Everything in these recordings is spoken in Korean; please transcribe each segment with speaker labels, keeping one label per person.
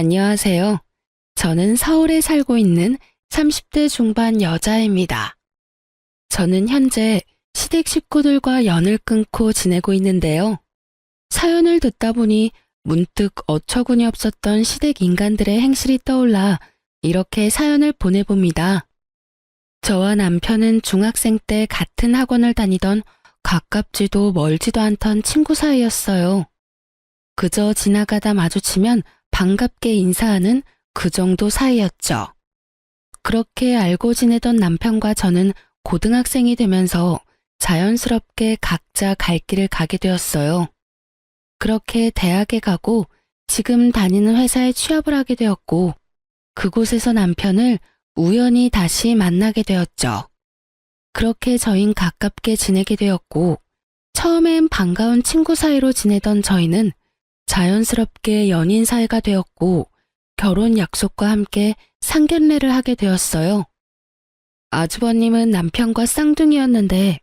Speaker 1: 안녕하세요. 저는 서울에 살고 있는 30대 중반 여자입니다. 저는 현재 시댁 식구들과 연을 끊고 지내고 있는데요. 사연을 듣다 보니 문득 어처구니 없었던 시댁 인간들의 행실이 떠올라 이렇게 사연을 보내봅니다. 저와 남편은 중학생 때 같은 학원을 다니던 가깝지도 멀지도 않던 친구 사이였어요. 그저 지나가다 마주치면 반갑게 인사하는 그 정도 사이였죠. 그렇게 알고 지내던 남편과 저는 고등학생이 되면서 자연스럽게 각자 갈 길을 가게 되었어요. 그렇게 대학에 가고 지금 다니는 회사에 취업을 하게 되었고 그곳에서 남편을 우연히 다시 만나게 되었죠. 그렇게 저흰 가깝게 지내게 되었고 처음엔 반가운 친구 사이로 지내던 저희는 자연스럽게 연인 사이가 되었고 결혼 약속과 함께 상견례를 하게 되었어요. 아주버님은 남편과 쌍둥이였는데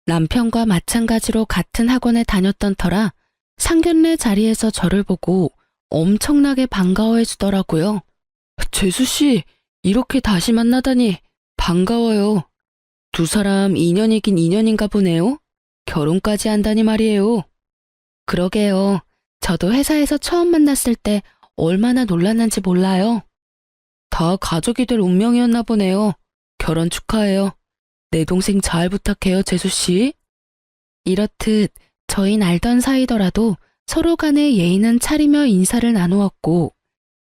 Speaker 1: 남편과 마찬가지로 같은 학원에 다녔던 터라 상견례 자리에서 저를 보고 엄청나게 반가워해 주더라고요. 재수씨, 이렇게 다시 만나다니 반가워요. 두 사람 인연이긴 인연인가 보네요. 결혼까지 한다니 말이에요. 그러게요. 저도 회사에서 처음 만났을 때 얼마나 놀랐는지 몰라요. 다 가족이 될 운명이었나 보네요. 결혼 축하해요. 내 동생 잘 부탁해요, 재수씨. 이렇듯 저흰 알던 사이더라도 서로 간의 예의는 차리며 인사를 나누었고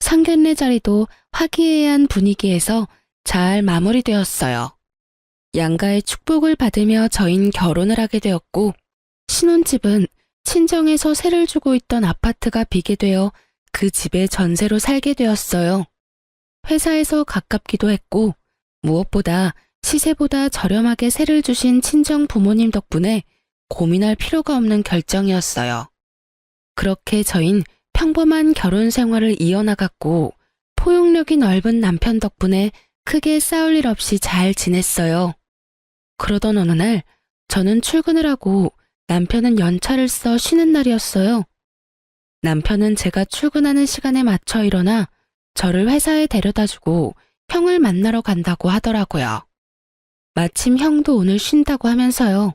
Speaker 1: 상견례 자리도 화기애애한 분위기에서 잘 마무리되었어요. 양가의 축복을 받으며 저흰 결혼을 하게 되었고 신혼집은 친정에서 세를 주고 있던 아파트가 비게 되어 그 집에 전세로 살게 되었어요. 회사에서 가깝기도 했고 무엇보다 시세보다 저렴하게 세를 주신 친정 부모님 덕분에 고민할 필요가 없는 결정이었어요. 그렇게 저흰 평범한 결혼 생활을 이어나갔고 포용력이 넓은 남편 덕분에 크게 싸울 일 없이 잘 지냈어요. 그러던 어느 날 저는 출근을 하고 남편은 연차를 써 쉬는 날이었어요. 남편은 제가 출근하는 시간에 맞춰 일어나 저를 회사에 데려다주고 형을 만나러 간다고 하더라고요. 마침 형도 오늘 쉰다고 하면서요.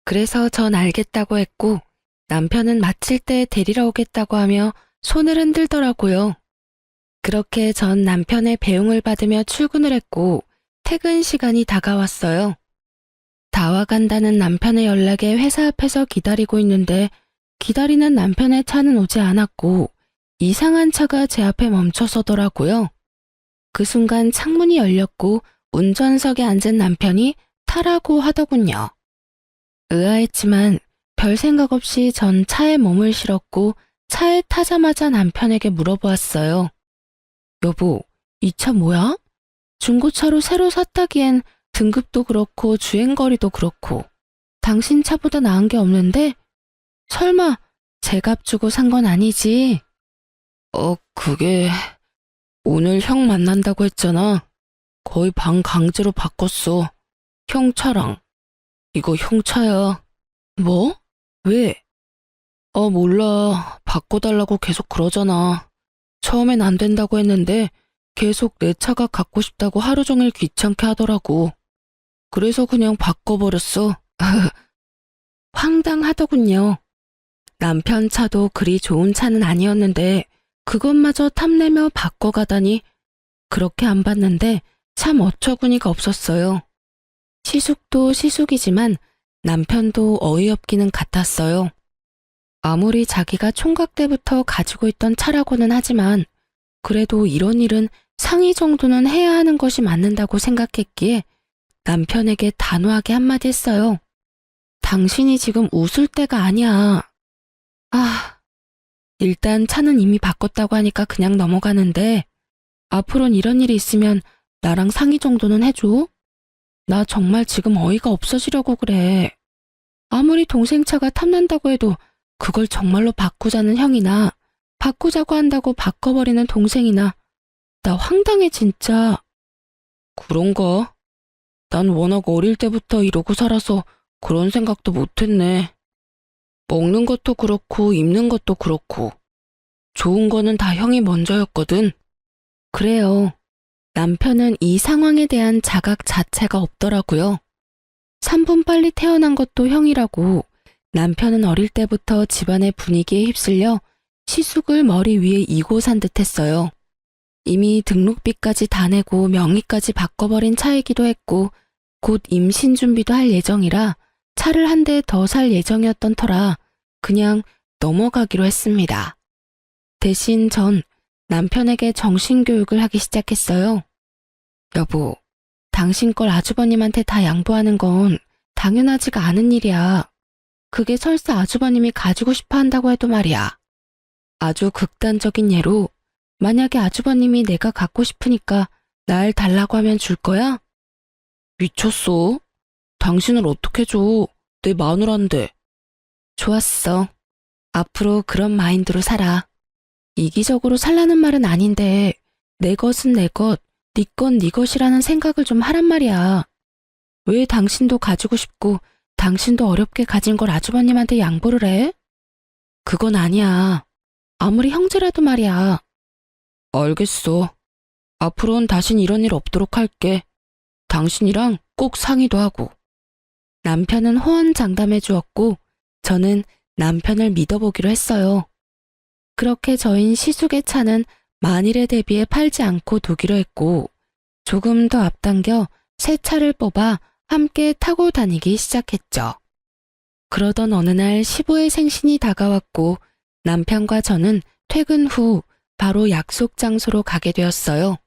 Speaker 1: 그래서 전 알겠다고 했고 남편은 마칠 때 데리러 오겠다고 하며 손을 흔들더라고요. 그렇게 전 남편의 배웅을 받으며 출근을 했고 퇴근 시간이 다가왔어요. 다 와간다는 남편의 연락에 회사 앞에서 기다리고 있는데 기다리는 남편의 차는 오지 않았고 이상한 차가 제 앞에 멈춰서더라고요. 그 순간 창문이 열렸고 운전석에 앉은 남편이 타라고 하더군요. 의아했지만 별 생각 없이 전 차에 몸을 실었고 차에 타자마자 남편에게 물어보았어요. 여보, 이 차 뭐야? 중고차로 새로 샀다기엔 등급도 그렇고 주행거리도 그렇고 당신 차보다 나은 게 없는데? 설마 제 값 주고 산 건 아니지? 그게 오늘 형 만난다고 했잖아. 거의 반 강제로 바꿨어. 형 차랑. 이거 형 차야. 뭐? 왜? 몰라. 바꿔달라고 계속 그러잖아. 처음엔 안 된다고 했는데 계속 내 차가 갖고 싶다고 하루 종일 귀찮게 하더라고. 그래서 그냥 바꿔버렸어. 황당하더군요. 남편 차도 그리 좋은 차는 아니었는데 그것마저 탐내며 바꿔가다니 그렇게 안 봤는데 참 어처구니가 없었어요. 시숙도 시숙이지만 남편도 어이없기는 같았어요. 아무리 자기가 총각 때부터 가지고 있던 차라고는 하지만 그래도 이런 일은 상의 정도는 해야 하는 것이 맞는다고 생각했기에 남편에게 단호하게 한마디 했어요. 당신이 지금 웃을 때가 아니야. 일단 차는 이미 바꿨다고 하니까 그냥 넘어가는데 앞으로는 이런 일이 있으면 나랑 상의 정도는 해줘. 나 정말 지금 어이가 없어지려고 그래. 아무리 동생 차가 탐난다고 해도 그걸 정말로 바꾸자는 형이나 바꾸자고 한다고 바꿔버리는 동생이나 나 황당해 진짜. 그런가? 난 워낙 어릴 때부터 이러고 살아서 그런 생각도 못했네. 먹는 것도 그렇고 입는 것도 그렇고 좋은 거는 다 형이 먼저였거든. 그래요. 남편은 이 상황에 대한 자각 자체가 없더라고요. 3분 빨리 태어난 것도 형이라고 남편은 어릴 때부터 집안의 분위기에 휩쓸려 시숙을 머리 위에 이고 산 듯했어요. 이미 등록비까지 다 내고 명의까지 바꿔버린 차이기도 했고 곧 임신 준비도 할 예정이라 차를 한 대 더 살 예정이었던 터라 그냥 넘어가기로 했습니다. 대신 전 남편에게 정신교육을 하기 시작했어요. 여보, 당신 걸 아주버님한테 다 양보하는 건 당연하지가 않은 일이야. 그게 설사 아주버님이 가지고 싶어 한다고 해도 말이야. 아주 극단적인 예로 만약에 아주버님이 내가 갖고 싶으니까 날 달라고 하면 줄 거야? 미쳤어? 당신을 어떻게 줘? 내 마누라인데. 좋았어. 앞으로 그런 마인드로 살아. 이기적으로 살라는 말은 아닌데 내 것은 내 것, 네 건 네 것이라는 생각을 좀 하란 말이야. 왜 당신도 가지고 싶고 당신도 어렵게 가진 걸 아주버님한테 양보를 해? 그건 아니야. 아무리 형제라도 말이야. 알겠어. 앞으로는 다신 이런 일 없도록 할게. 당신이랑 꼭 상의도 하고. 남편은 호언장담해 주었고 저는 남편을 믿어보기로 했어요. 그렇게 저흰 시숙의 차는 만일에 대비해 팔지 않고 두기로 했고 조금 더 앞당겨 새 차를 뽑아 함께 타고 다니기 시작했죠. 그러던 어느 날 시부의 생신이 다가왔고 남편과 저는 퇴근 후 바로 약속 장소로 가게 되었어요.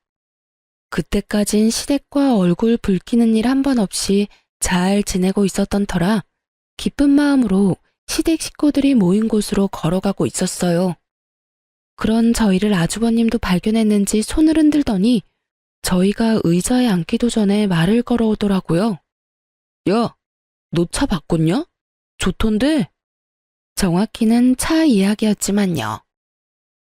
Speaker 1: 그때까진 시댁과 얼굴 붉히는 일 한 번 없이 잘 지내고 있었던 터라 기쁜 마음으로 시댁 식구들이 모인 곳으로 걸어가고 있었어요. 그런 저희를 아주버님도 발견했는지 손을 흔들더니 저희가 의자에 앉기도 전에 말을 걸어오더라고요. 야, 너 차 바꿨냐? 좋던데? 정확히는 차 이야기였지만요.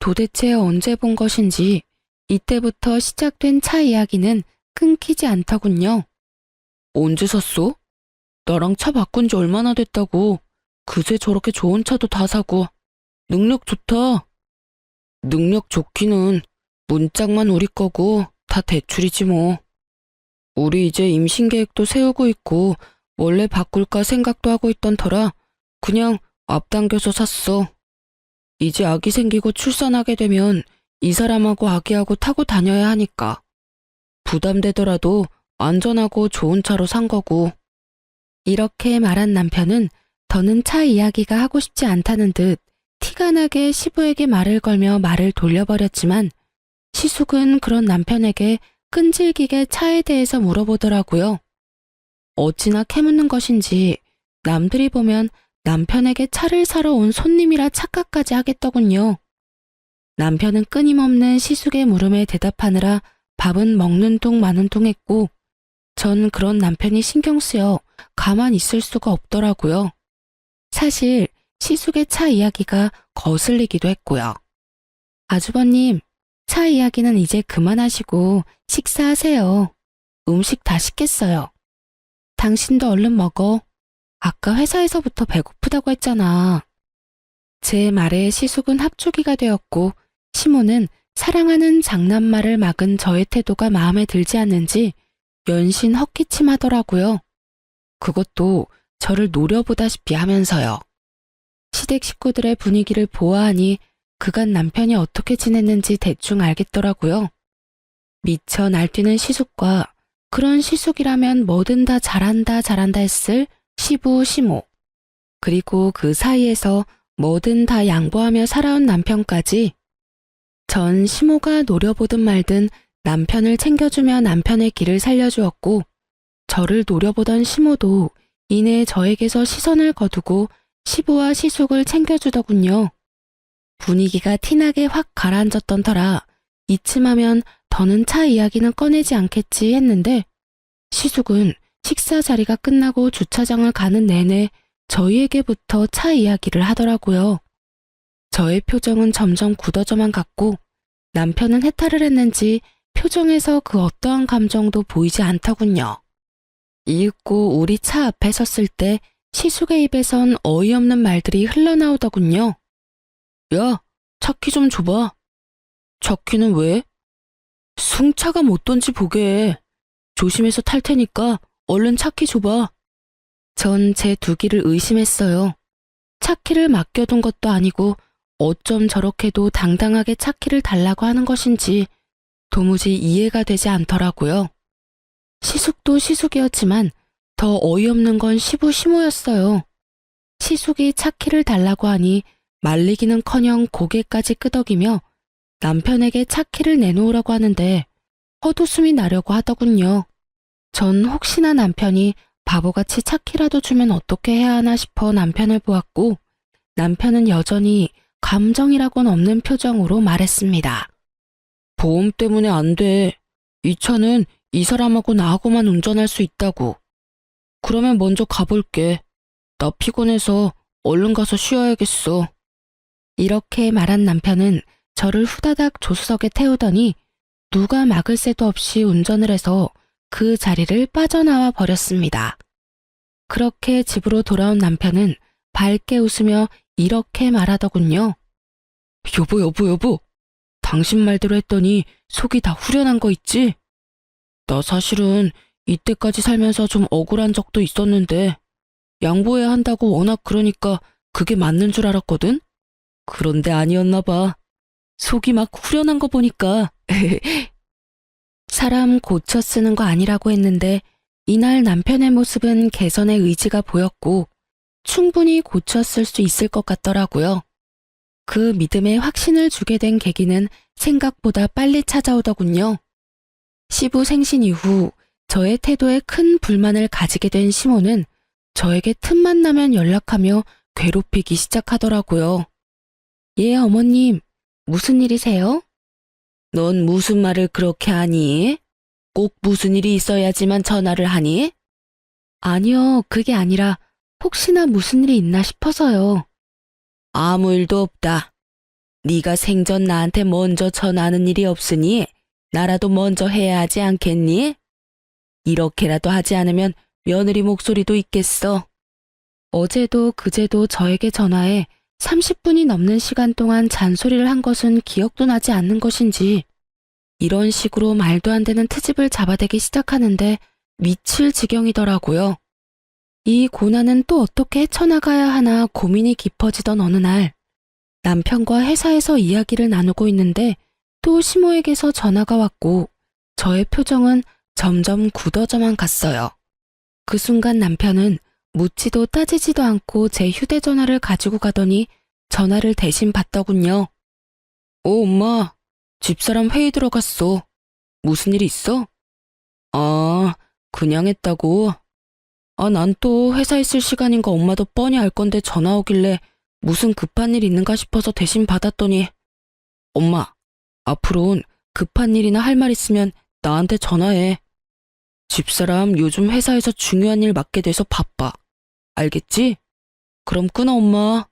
Speaker 1: 도대체 언제 본 것인지 이때부터 시작된 차 이야기는 끊기지 않더군요. 언제 샀어? 나랑 차 바꾼 지 얼마나 됐다고. 그새 저렇게 좋은 차도 다 사고. 능력 좋다. 능력 좋기는 문짝만 우리 거고 다 대출이지 뭐. 우리 이제 임신 계획도 세우고 있고 원래 바꿀까 생각도 하고 있던 터라 그냥 앞당겨서 샀어. 이제 아기 생기고 출산하게 되면 이 사람하고 아기하고 타고 다녀야 하니까. 부담되더라도 안전하고 좋은 차로 산 거고. 이렇게 말한 남편은 더는 차 이야기가 하고 싶지 않다는 듯 티가 나게 시부에게 말을 걸며 말을 돌려버렸지만 시숙은 그런 남편에게 끈질기게 차에 대해서 물어보더라고요. 어찌나 캐묻는 것인지 남들이 보면 남편에게 차를 사러 온 손님이라 착각까지 하겠더군요. 남편은 끊임없는 시숙의 물음에 대답하느라 밥은 먹는 둥 마는 둥 했고 전 그런 남편이 신경 쓰여 가만 있을 수가 없더라고요. 사실 시숙의 차 이야기가 거슬리기도 했고요. 아주버님, 차 이야기는 이제 그만하시고 식사하세요. 음식 다 식겠어요. 당신도 얼른 먹어. 아까 회사에서부터 배고프다고 했잖아. 제 말에 시숙은 합주기가 되었고 시모는 사랑하는 장난말을 막은 저의 태도가 마음에 들지 않는지 연신 헛기침하더라고요. 그것도 저를 노려보다시피 하면서요. 시댁 식구들의 분위기를 보아하니 그간 남편이 어떻게 지냈는지 대충 알겠더라고요. 미쳐 날뛰는 시숙과 그런 시숙이라면 뭐든 다 잘한다 했을 시부 시모, 그리고 그 사이에서 뭐든 다 양보하며 살아온 남편까지 전 시모가 노려보든 말든 남편을 챙겨주며 남편의 길을 살려주었고 저를 노려보던 시모도 이내 저에게서 시선을 거두고 시부와 시숙을 챙겨주더군요. 분위기가 티나게 확 가라앉았던 터라 이쯤하면 더는 차 이야기는 꺼내지 않겠지 했는데 시숙은 식사 자리가 끝나고 주차장을 가는 내내 저희에게부터 차 이야기를 하더라고요. 저의 표정은 점점 굳어져만 갔고 남편은 해탈을 했는지 표정에서 그 어떠한 감정도 보이지 않더군요. 이윽고 우리 차 앞에 섰을 때 시숙의 입에선 어이없는 말들이 흘러나오더군요. 야, 차키 좀 줘봐. 차키는 왜? 승차가 못 던지 보게. 조심해서 탈 테니까 얼른 차키 줘봐. 전 제 두기를 의심했어요. 차키를 맡겨둔 것도 아니고 어쩜 저렇게도 당당하게 차키를 달라고 하는 것인지 도무지 이해가 되지 않더라고요. 시숙도 시숙이었지만 더 어이없는 건 시부시모였어요. 시숙이 차키를 달라고 하니 말리기는커녕 고개까지 끄덕이며 남편에게 차키를 내놓으라고 하는데 헛웃음이 나려고 하더군요. 전 혹시나 남편이 바보같이 차키라도 주면 어떻게 해야 하나 싶어 남편을 보았고 남편은 여전히 감정이라고는 없는 표정으로 말했습니다. 보험 때문에 안 돼. 이 차는 이 사람하고 나하고만 운전할 수 있다고. 그러면 먼저 가볼게. 나 피곤해서 얼른 가서 쉬어야겠어. 이렇게 말한 남편은 저를 후다닥 조수석에 태우더니 누가 막을 새도 없이 운전을 해서 그 자리를 빠져나와 버렸습니다. 그렇게 집으로 돌아온 남편은 밝게 웃으며 이렇게 말하더군요. 여보. 당신 말대로 했더니 속이 다 후련한 거 있지? 나 사실은 이때까지 살면서 좀 억울한 적도 있었는데 양보해야 한다고 워낙 그러니까 그게 맞는 줄 알았거든? 그런데 아니었나 봐. 속이 막 후련한 거 보니까. 사람 고쳐 쓰는 거 아니라고 했는데 이날 남편의 모습은 개선의 의지가 보였고 충분히 고쳐 쓸 수 있을 것 같더라고요. 그 믿음에 확신을 주게 된 계기는 생각보다 빨리 찾아오더군요. 시부 생신 이후 저의 태도에 큰 불만을 가지게 된 시모는 저에게 틈만 나면 연락하며 괴롭히기 시작하더라고요. 예, 어머님, 무슨 일이세요? 넌 무슨 말을 그렇게 하니? 꼭 무슨 일이 있어야지만 전화를 하니? 아니요, 그게 아니라 혹시나 무슨 일이 있나 싶어서요. 아무 일도 없다. 네가 생전 나한테 먼저 전화하는 일이 없으니 나라도 먼저 해야 하지 않겠니? 이렇게라도 하지 않으면 며느리 목소리도 있겠어. 어제도 그제도 저에게 전화해 30분이 넘는 시간 동안 잔소리를 한 것은 기억도 나지 않는 것인지 이런 식으로 말도 안 되는 트집을 잡아대기 시작하는데 미칠 지경이더라고요. 이 고난은 또 어떻게 헤쳐나가야 하나 고민이 깊어지던 어느 날 남편과 회사에서 이야기를 나누고 있는데 또 시모에게서 전화가 왔고 저의 표정은 점점 굳어져만 갔어요. 그 순간 남편은 묻지도 따지지도 않고 제 휴대전화를 가지고 가더니 전화를 대신 받더군요. 엄마, 집사람 회의 들어갔어. 무슨 일 있어? 아, 그냥 했다고? 난 또 회사 있을 시간인 거 엄마도 뻔히 알 건데 전화 오길래 무슨 급한 일 있는가 싶어서 대신 받았더니 엄마, 앞으로는 급한 일이나 할 말 있으면 나한테 전화해. 집사람 요즘 회사에서 중요한 일 맡게 돼서 바빠. 알겠지? 그럼 끊어, 엄마.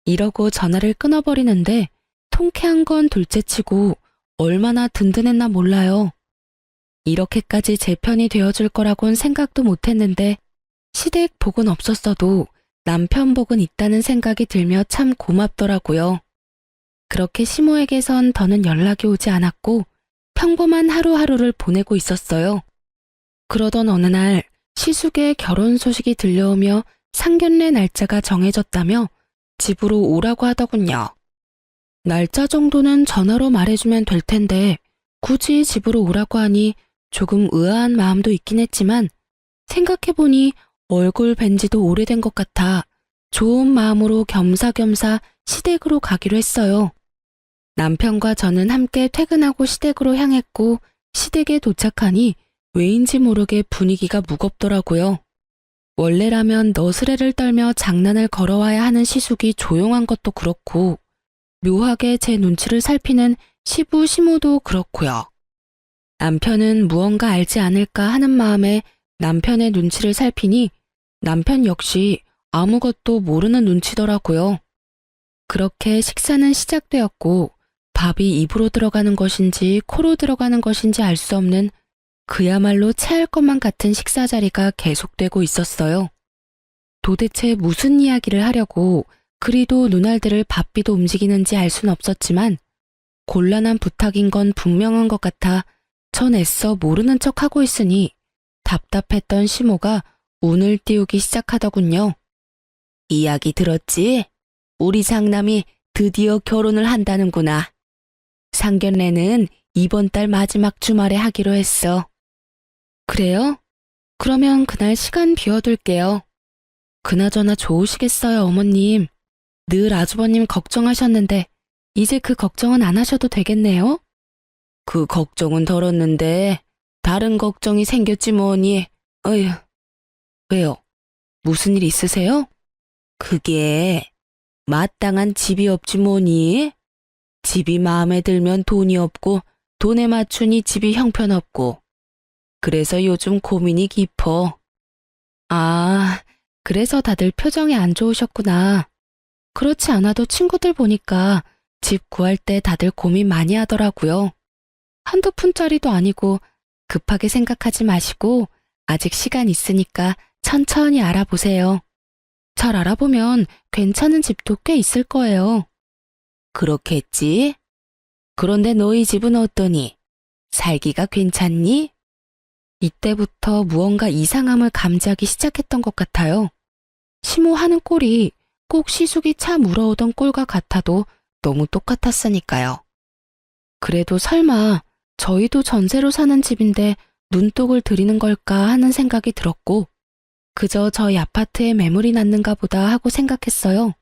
Speaker 1: 이러고 전화를 끊어버리는데 통쾌한 건 둘째치고 얼마나 든든했나 몰라요. 이렇게까지 제 편이 되어줄 거라곤 생각도 못했는데 시댁 복은 없었어도 남편 복은 있다는 생각이 들며 참 고맙더라고요. 그렇게 시모에게선 더는 연락이 오지 않았고 평범한 하루하루를 보내고 있었어요. 그러던 어느 날 시숙의 결혼 소식이 들려오며 상견례 날짜가 정해졌다며 집으로 오라고 하더군요. 날짜 정도는 전화로 말해주면 될 텐데 굳이 집으로 오라고 하니 조금 의아한 마음도 있긴 했지만 생각해보니 얼굴 뵌 지도 오래된 것 같아 좋은 마음으로 겸사겸사 시댁으로 가기로 했어요. 남편과 저는 함께 퇴근하고 시댁으로 향했고 시댁에 도착하니 왜인지 모르게 분위기가 무겁더라고요. 원래라면 너스레를 떨며 장난을 걸어와야 하는 시숙이 조용한 것도 그렇고 묘하게 제 눈치를 살피는 시부 시모도 그렇고요. 남편은 무언가 알지 않을까 하는 마음에 남편의 눈치를 살피니 남편 역시 아무것도 모르는 눈치더라고요. 그렇게 식사는 시작되었고 밥이 입으로 들어가는 것인지 코로 들어가는 것인지 알 수 없는 그야말로 체할 것만 같은 식사 자리가 계속되고 있었어요. 도대체 무슨 이야기를 하려고 그리도 눈알들을 바삐도 움직이는지 알 순 없었지만 곤란한 부탁인 건 분명한 것 같아 전 애써 모르는 척하고 있으니 답답했던 시모가 운을 띄우기 시작하더군요. 이야기 들었지? 우리 장남이 드디어 결혼을 한다는구나. 상견례는 이번 달 마지막 주말에 하기로 했어. 그래요? 그러면 그날 시간 비워둘게요. 그나저나 좋으시겠어요, 어머님. 늘 아주버님 걱정하셨는데 이제 그 걱정은 안 하셔도 되겠네요? 그 걱정은 덜었는데 다른 걱정이 생겼지 뭐니. 어휴. 왜요? 무슨 일 있으세요? 그게 마땅한 집이 없지 뭐니? 집이 마음에 들면 돈이 없고 돈에 맞추니 집이 형편없고 그래서 요즘 고민이 깊어. 아, 그래서 다들 표정이 안 좋으셨구나. 그렇지 않아도 친구들 보니까 집 구할 때 다들 고민 많이 하더라고요. 한두 푼짜리도 아니고 급하게 생각하지 마시고 아직 시간 있으니까 천천히 알아보세요. 잘 알아보면 괜찮은 집도 꽤 있을 거예요. 그렇겠지? 그런데 너희 집은 어떠니? 살기가 괜찮니? 이때부터 무언가 이상함을 감지하기 시작했던 것 같아요. 시모하는 꼴이 꼭 시숙이 차 물어오던 꼴과 같아도 너무 똑같았으니까요. 그래도 설마 저희도 전세로 사는 집인데 눈독을 들이는 걸까 하는 생각이 들었고 그저 저희 아파트에 매물이 났는가 보다 하고 생각했어요.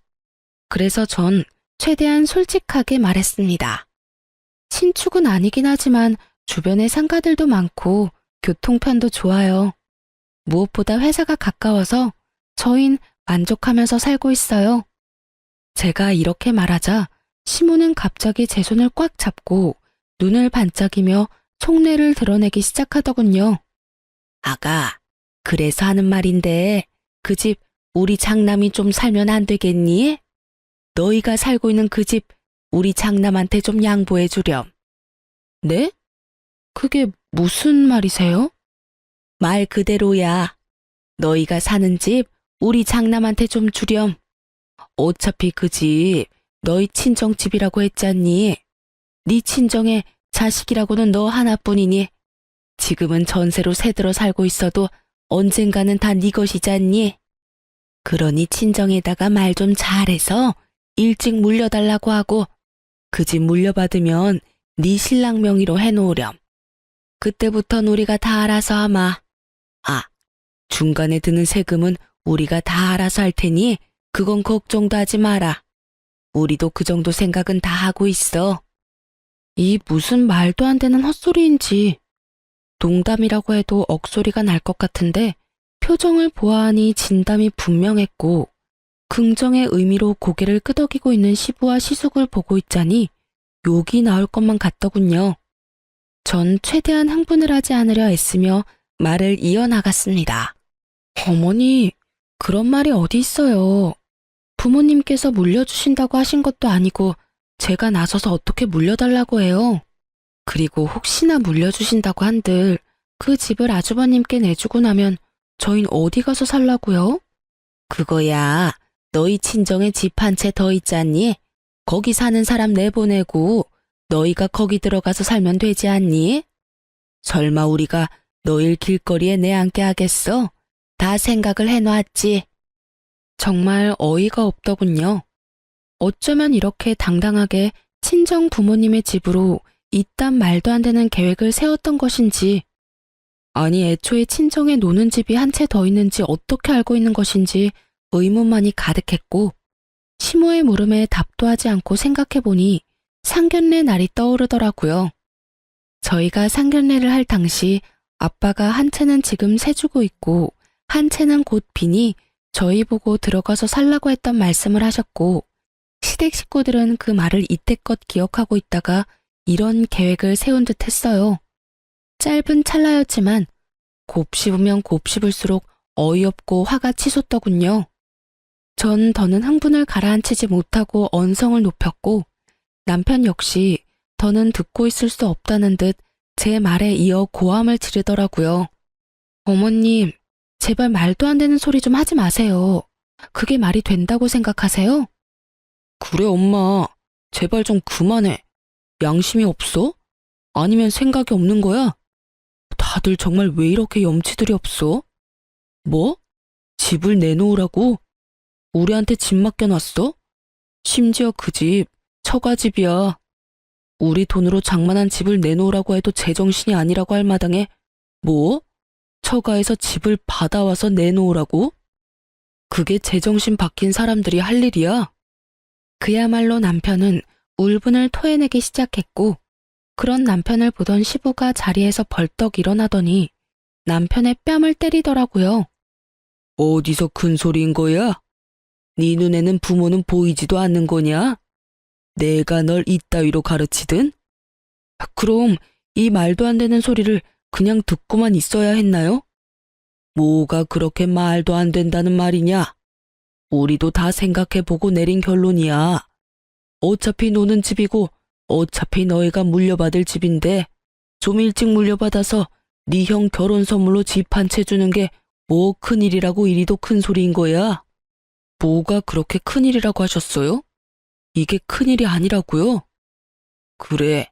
Speaker 1: 그래서 전 최대한 솔직하게 말했습니다. 신축은 아니긴 하지만 주변에 상가들도 많고 교통편도 좋아요. 무엇보다 회사가 가까워서 저흰 만족하면서 살고 있어요. 제가 이렇게 말하자 시모는 갑자기 제 손을 꽉 잡고 눈을 반짝이며 속내를 드러내기 시작하더군요. 아가, 그래서 하는 말인데 그 집 우리 장남이 좀 살면 안 되겠니? 너희가 살고 있는 그 집 우리 장남한테 좀 양보해 주렴. 네? 그게 무슨 말이세요? 말 그대로야. 너희가 사는 집 우리 장남한테 좀 주렴. 어차피 그 집 너희 친정집이라고 했잖니. 네 친정의 자식이라고는 너 하나뿐이니 지금은 전세로 새들어 살고 있어도 언젠가는 다 네 것이잖니. 그러니 친정에다가 말 좀 잘해서 일찍 물려달라고 하고 그 집 물려받으면 네 신랑 명의로 해놓으렴. 그때부턴 우리가 다 알아서 하마. 아, 중간에 드는 세금은 우리가 다 알아서 할 테니 그건 걱정도 하지 마라. 우리도 그 정도 생각은 다 하고 있어. 이 무슨 말도 안 되는 헛소리인지. 농담이라고 해도 억소리가 날 것 같은데 표정을 보아하니 진담이 분명했고 긍정의 의미로 고개를 끄덕이고 있는 시부와 시숙을 보고 있자니 욕이 나올 것만 같더군요. 전 최대한 흥분을 하지 않으려 애쓰며 말을 이어나갔습니다. 어머니, 그런 말이 어디 있어요. 부모님께서 물려주신다고 하신 것도 아니고 제가 나서서 어떻게 물려달라고 해요. 그리고 혹시나 물려주신다고 한들 그 집을 아주버님께 내주고 나면 저흰 어디 가서 살라고요? 그거야 너희 친정에 집 한 채 더 있잖니? 거기 사는 사람 내보내고 너희가 거기 들어가서 살면 되지 않니? 설마 우리가 너희 길거리에 내앉게 하겠어? 다 생각을 해놨지. 정말 어이가 없더군요. 어쩌면 이렇게 당당하게 친정 부모님의 집으로 이딴 말도 안 되는 계획을 세웠던 것인지, 아니 애초에 친정에 노는 집이 한 채 더 있는지 어떻게 알고 있는 것인지 의문만이 가득했고 시모의 물음에 답도 하지 않고 생각해보니 상견례 날이 떠오르더라고요. 저희가 상견례를 할 당시 아빠가 한 채는 지금 세주고 있고 한 채는 곧 비니 저희 보고 들어가서 살라고 했던 말씀을 하셨고 시댁 식구들은 그 말을 이때껏 기억하고 있다가 이런 계획을 세운 듯 했어요. 짧은 찰나였지만 곱씹으면 곱씹을수록 어이없고 화가 치솟더군요. 전 더는 흥분을 가라앉히지 못하고 언성을 높였고 남편 역시 더는 듣고 있을 수 없다는 듯 제 말에 이어 고함을 지르더라고요. 어머님, 제발 말도 안 되는 소리 좀 하지 마세요. 그게 말이 된다고 생각하세요? 그래, 엄마. 제발 좀 그만해. 양심이 없어? 아니면 생각이 없는 거야? 다들 정말 왜 이렇게 염치들이 없어? 뭐? 집을 내놓으라고? 우리한테 집 맡겨놨어? 심지어 그 집, 처가집이야. 우리 돈으로 장만한 집을 내놓으라고 해도 제정신이 아니라고 할 마당에 뭐? 처가에서 집을 받아와서 내놓으라고? 그게 제정신 박힌 사람들이 할 일이야? 그야말로 남편은 울분을 토해내기 시작했고, 그런 남편을 보던 시부가 자리에서 벌떡 일어나더니 남편의 뺨을 때리더라고요. 어디서 큰 소리인 거야? 네 눈에는 부모는 보이지도 않는 거냐? 내가 널 이따위로 가르치든? 그럼 이 말도 안 되는 소리를 그냥 듣고만 있어야 했나요? 뭐가 그렇게 말도 안 된다는 말이냐? 우리도 다 생각해보고 내린 결론이야. 어차피 노는 집이고 어차피 너희가 물려받을 집인데 좀 일찍 물려받아서 네 형 결혼 선물로 집 한 채 주는 게 뭐 큰일이라고 이리도 큰 소리인 거야? 뭐가 그렇게 큰일이라고 하셨어요? 이게 큰일이 아니라고요? 그래,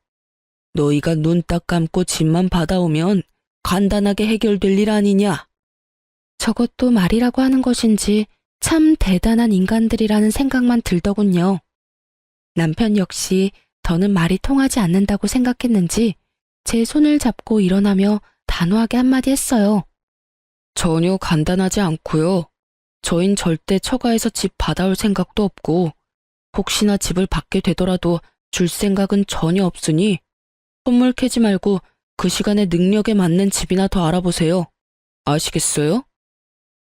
Speaker 1: 너희가 눈 딱 감고 집만 받아오면 간단하게 해결될 일 아니냐? 저것도 말이라고 하는 것인지 참 대단한 인간들이라는 생각만 들더군요. 남편 역시 더는 말이 통하지 않는다고 생각했는지 제 손을 잡고 일어나며 단호하게 한마디 했어요. 전혀 간단하지 않고요. 저흰 절대 처가에서 집 받아올 생각도 없고 혹시나 집을 받게 되더라도 줄 생각은 전혀 없으니 선물 캐지 말고 그 시간에 능력에 맞는 집이나 더 알아보세요. 아시겠어요?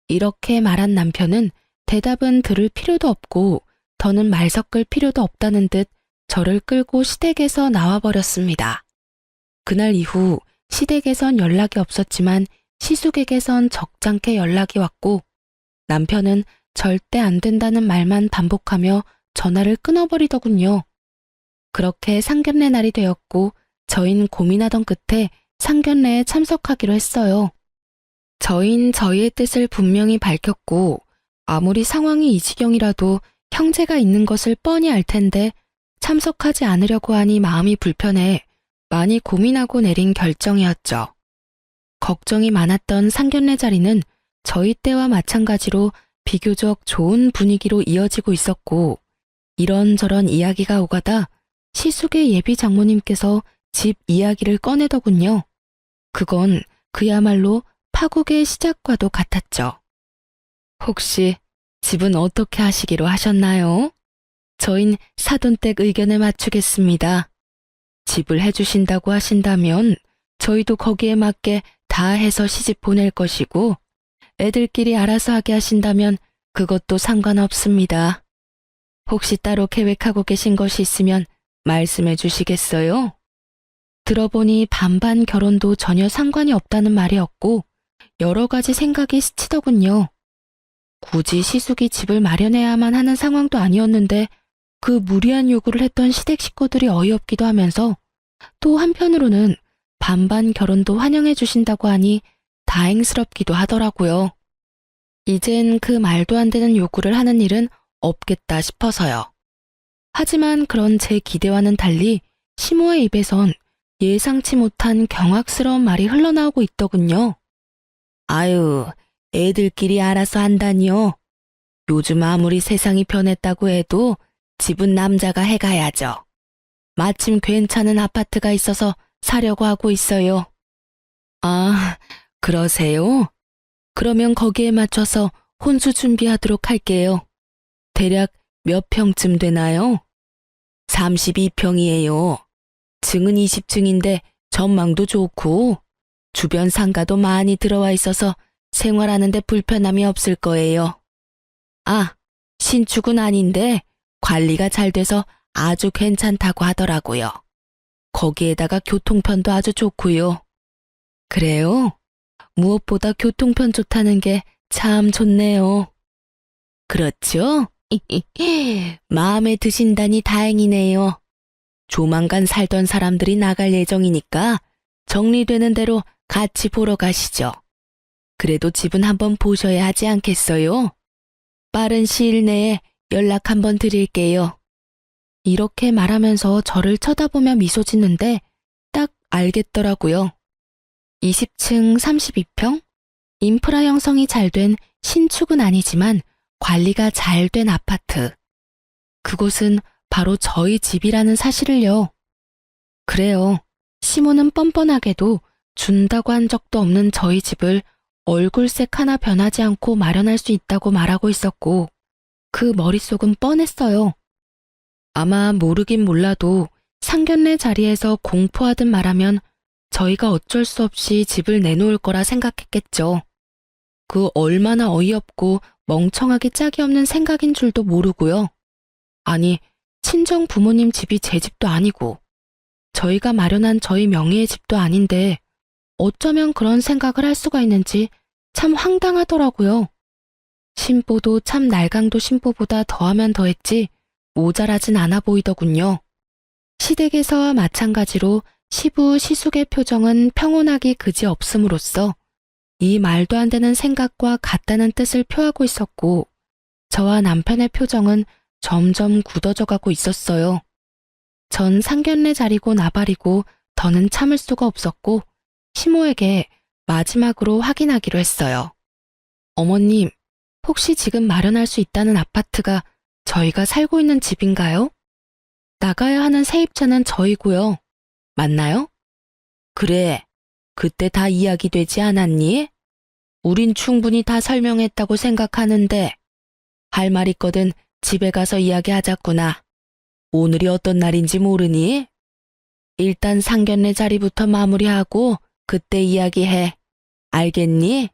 Speaker 1: 이렇게 말한 남편은 대답은 들을 필요도 없고 더는 말 섞을 필요도 없다는 듯 저를 끌고 시댁에서 나와버렸습니다. 그날 이후 시댁에선 연락이 없었지만 시숙에게선 적잖게 연락이 왔고 남편은 절대 안 된다는 말만 반복하며 전화를 끊어버리더군요. 그렇게 상견례 날이 되었고 저희는 고민하던 끝에 상견례에 참석하기로 했어요. 저희는 저희의 뜻을 분명히 밝혔고 아무리 상황이 이 지경이라도 형제가 있는 것을 뻔히 알 텐데 참석하지 않으려고 하니 마음이 불편해 많이 고민하고 내린 결정이었죠. 걱정이 많았던 상견례 자리는 저희 때와 마찬가지로 비교적 좋은 분위기로 이어지고 있었고 이런저런 이야기가 오가다 시숙의 예비 장모님께서 집 이야기를 꺼내더군요. 그건 그야말로 파국의 시작과도 같았죠. 혹시 집은 어떻게 하시기로 하셨나요? 저흰 사돈댁 의견에 맞추겠습니다. 집을 해주신다고 하신다면 저희도 거기에 맞게 다 해서 시집 보낼 것이고 애들끼리 알아서 하게 하신다면 그것도 상관없습니다. 혹시 따로 계획하고 계신 것이 있으면 말씀해 주시겠어요? 들어보니 반반 결혼도 전혀 상관이 없다는 말이었고 여러 가지 생각이 스치더군요. 굳이 시숙이 집을 마련해야만 하는 상황도 아니었는데 그 무리한 요구를 했던 시댁 식구들이 어이없기도 하면서 또 한편으로는 반반 결혼도 환영해 주신다고 하니 다행스럽기도 하더라고요. 이젠 그 말도 안 되는 요구를 하는 일은 없겠다 싶어서요. 하지만 그런 제 기대와는 달리 시모의 입에선 예상치 못한 경악스러운 말이 흘러나오고 있더군요. 아유, 애들끼리 알아서 한다니요. 요즘 아무리 세상이 변했다고 해도 집은 남자가 해가야죠. 마침 괜찮은 아파트가 있어서 사려고 하고 있어요. 아, 그러세요? 그러면 거기에 맞춰서 혼수 준비하도록 할게요. 대략 몇 평쯤 되나요? 32평이에요. 층은 20층인데 전망도 좋고 주변 상가도 많이 들어와 있어서 생활하는데 불편함이 없을 거예요. 아, 신축은 아닌데 관리가 잘 돼서 아주 괜찮다고 하더라고요. 거기에다가 교통편도 아주 좋고요. 그래요? 무엇보다 교통편 좋다는 게 참 좋네요. 그렇죠? 마음에 드신다니 다행이네요. 조만간 살던 사람들이 나갈 예정이니까 정리되는 대로 같이 보러 가시죠. 그래도 집은 한번 보셔야 하지 않겠어요? 빠른 시일 내에 연락 한번 드릴게요. 이렇게 말하면서 저를 쳐다보며 미소 짓는데 딱 알겠더라고요. 20층 32평? 인프라 형성이 잘 된 신축은 아니지만 관리가 잘 된 아파트. 그곳은 바로 저희 집이라는 사실을요. 그래요. 시모는 뻔뻔하게도 준다고 한 적도 없는 저희 집을 얼굴색 하나 변하지 않고 마련할 수 있다고 말하고 있었고, 그 머릿속은 뻔했어요. 아마 모르긴 몰라도 상견례 자리에서 공포하듯 말하면 저희가 어쩔 수 없이 집을 내놓을 거라 생각했겠죠. 그 얼마나 어이없고 멍청하게 짝이 없는 생각인 줄도 모르고요. 아니, 친정 부모님 집이 제 집도 아니고 저희가 마련한 저희 명의의 집도 아닌데 어쩌면 그런 생각을 할 수가 있는지 참 황당하더라고요. 심보도 참 날강도 심보보다 더하면 더했지 모자라진 않아 보이더군요. 시댁에서와 마찬가지로 시부 시숙의 표정은 평온하기 그지없음으로써 이 말도 안 되는 생각과 같다는 뜻을 표하고 있었고, 저와 남편의 표정은 점점 굳어져 가고 있었어요. 전 상견례 자리고 나발이고 더는 참을 수가 없었고 시모에게 마지막으로 확인하기로 했어요. 어머님, 혹시 지금 마련할 수 있다는 아파트가 저희가 살고 있는 집인가요? 나가야 하는 세입자는 저희고요. 맞나요? 그래, 그때 다 이야기되지 않았니? 우린 충분히 다 설명했다고 생각하는데 할 말 있거든 집에 가서 이야기하자꾸나. 오늘이 어떤 날인지 모르니? 일단 상견례 자리부터 마무리하고 그때 이야기해. 알겠니?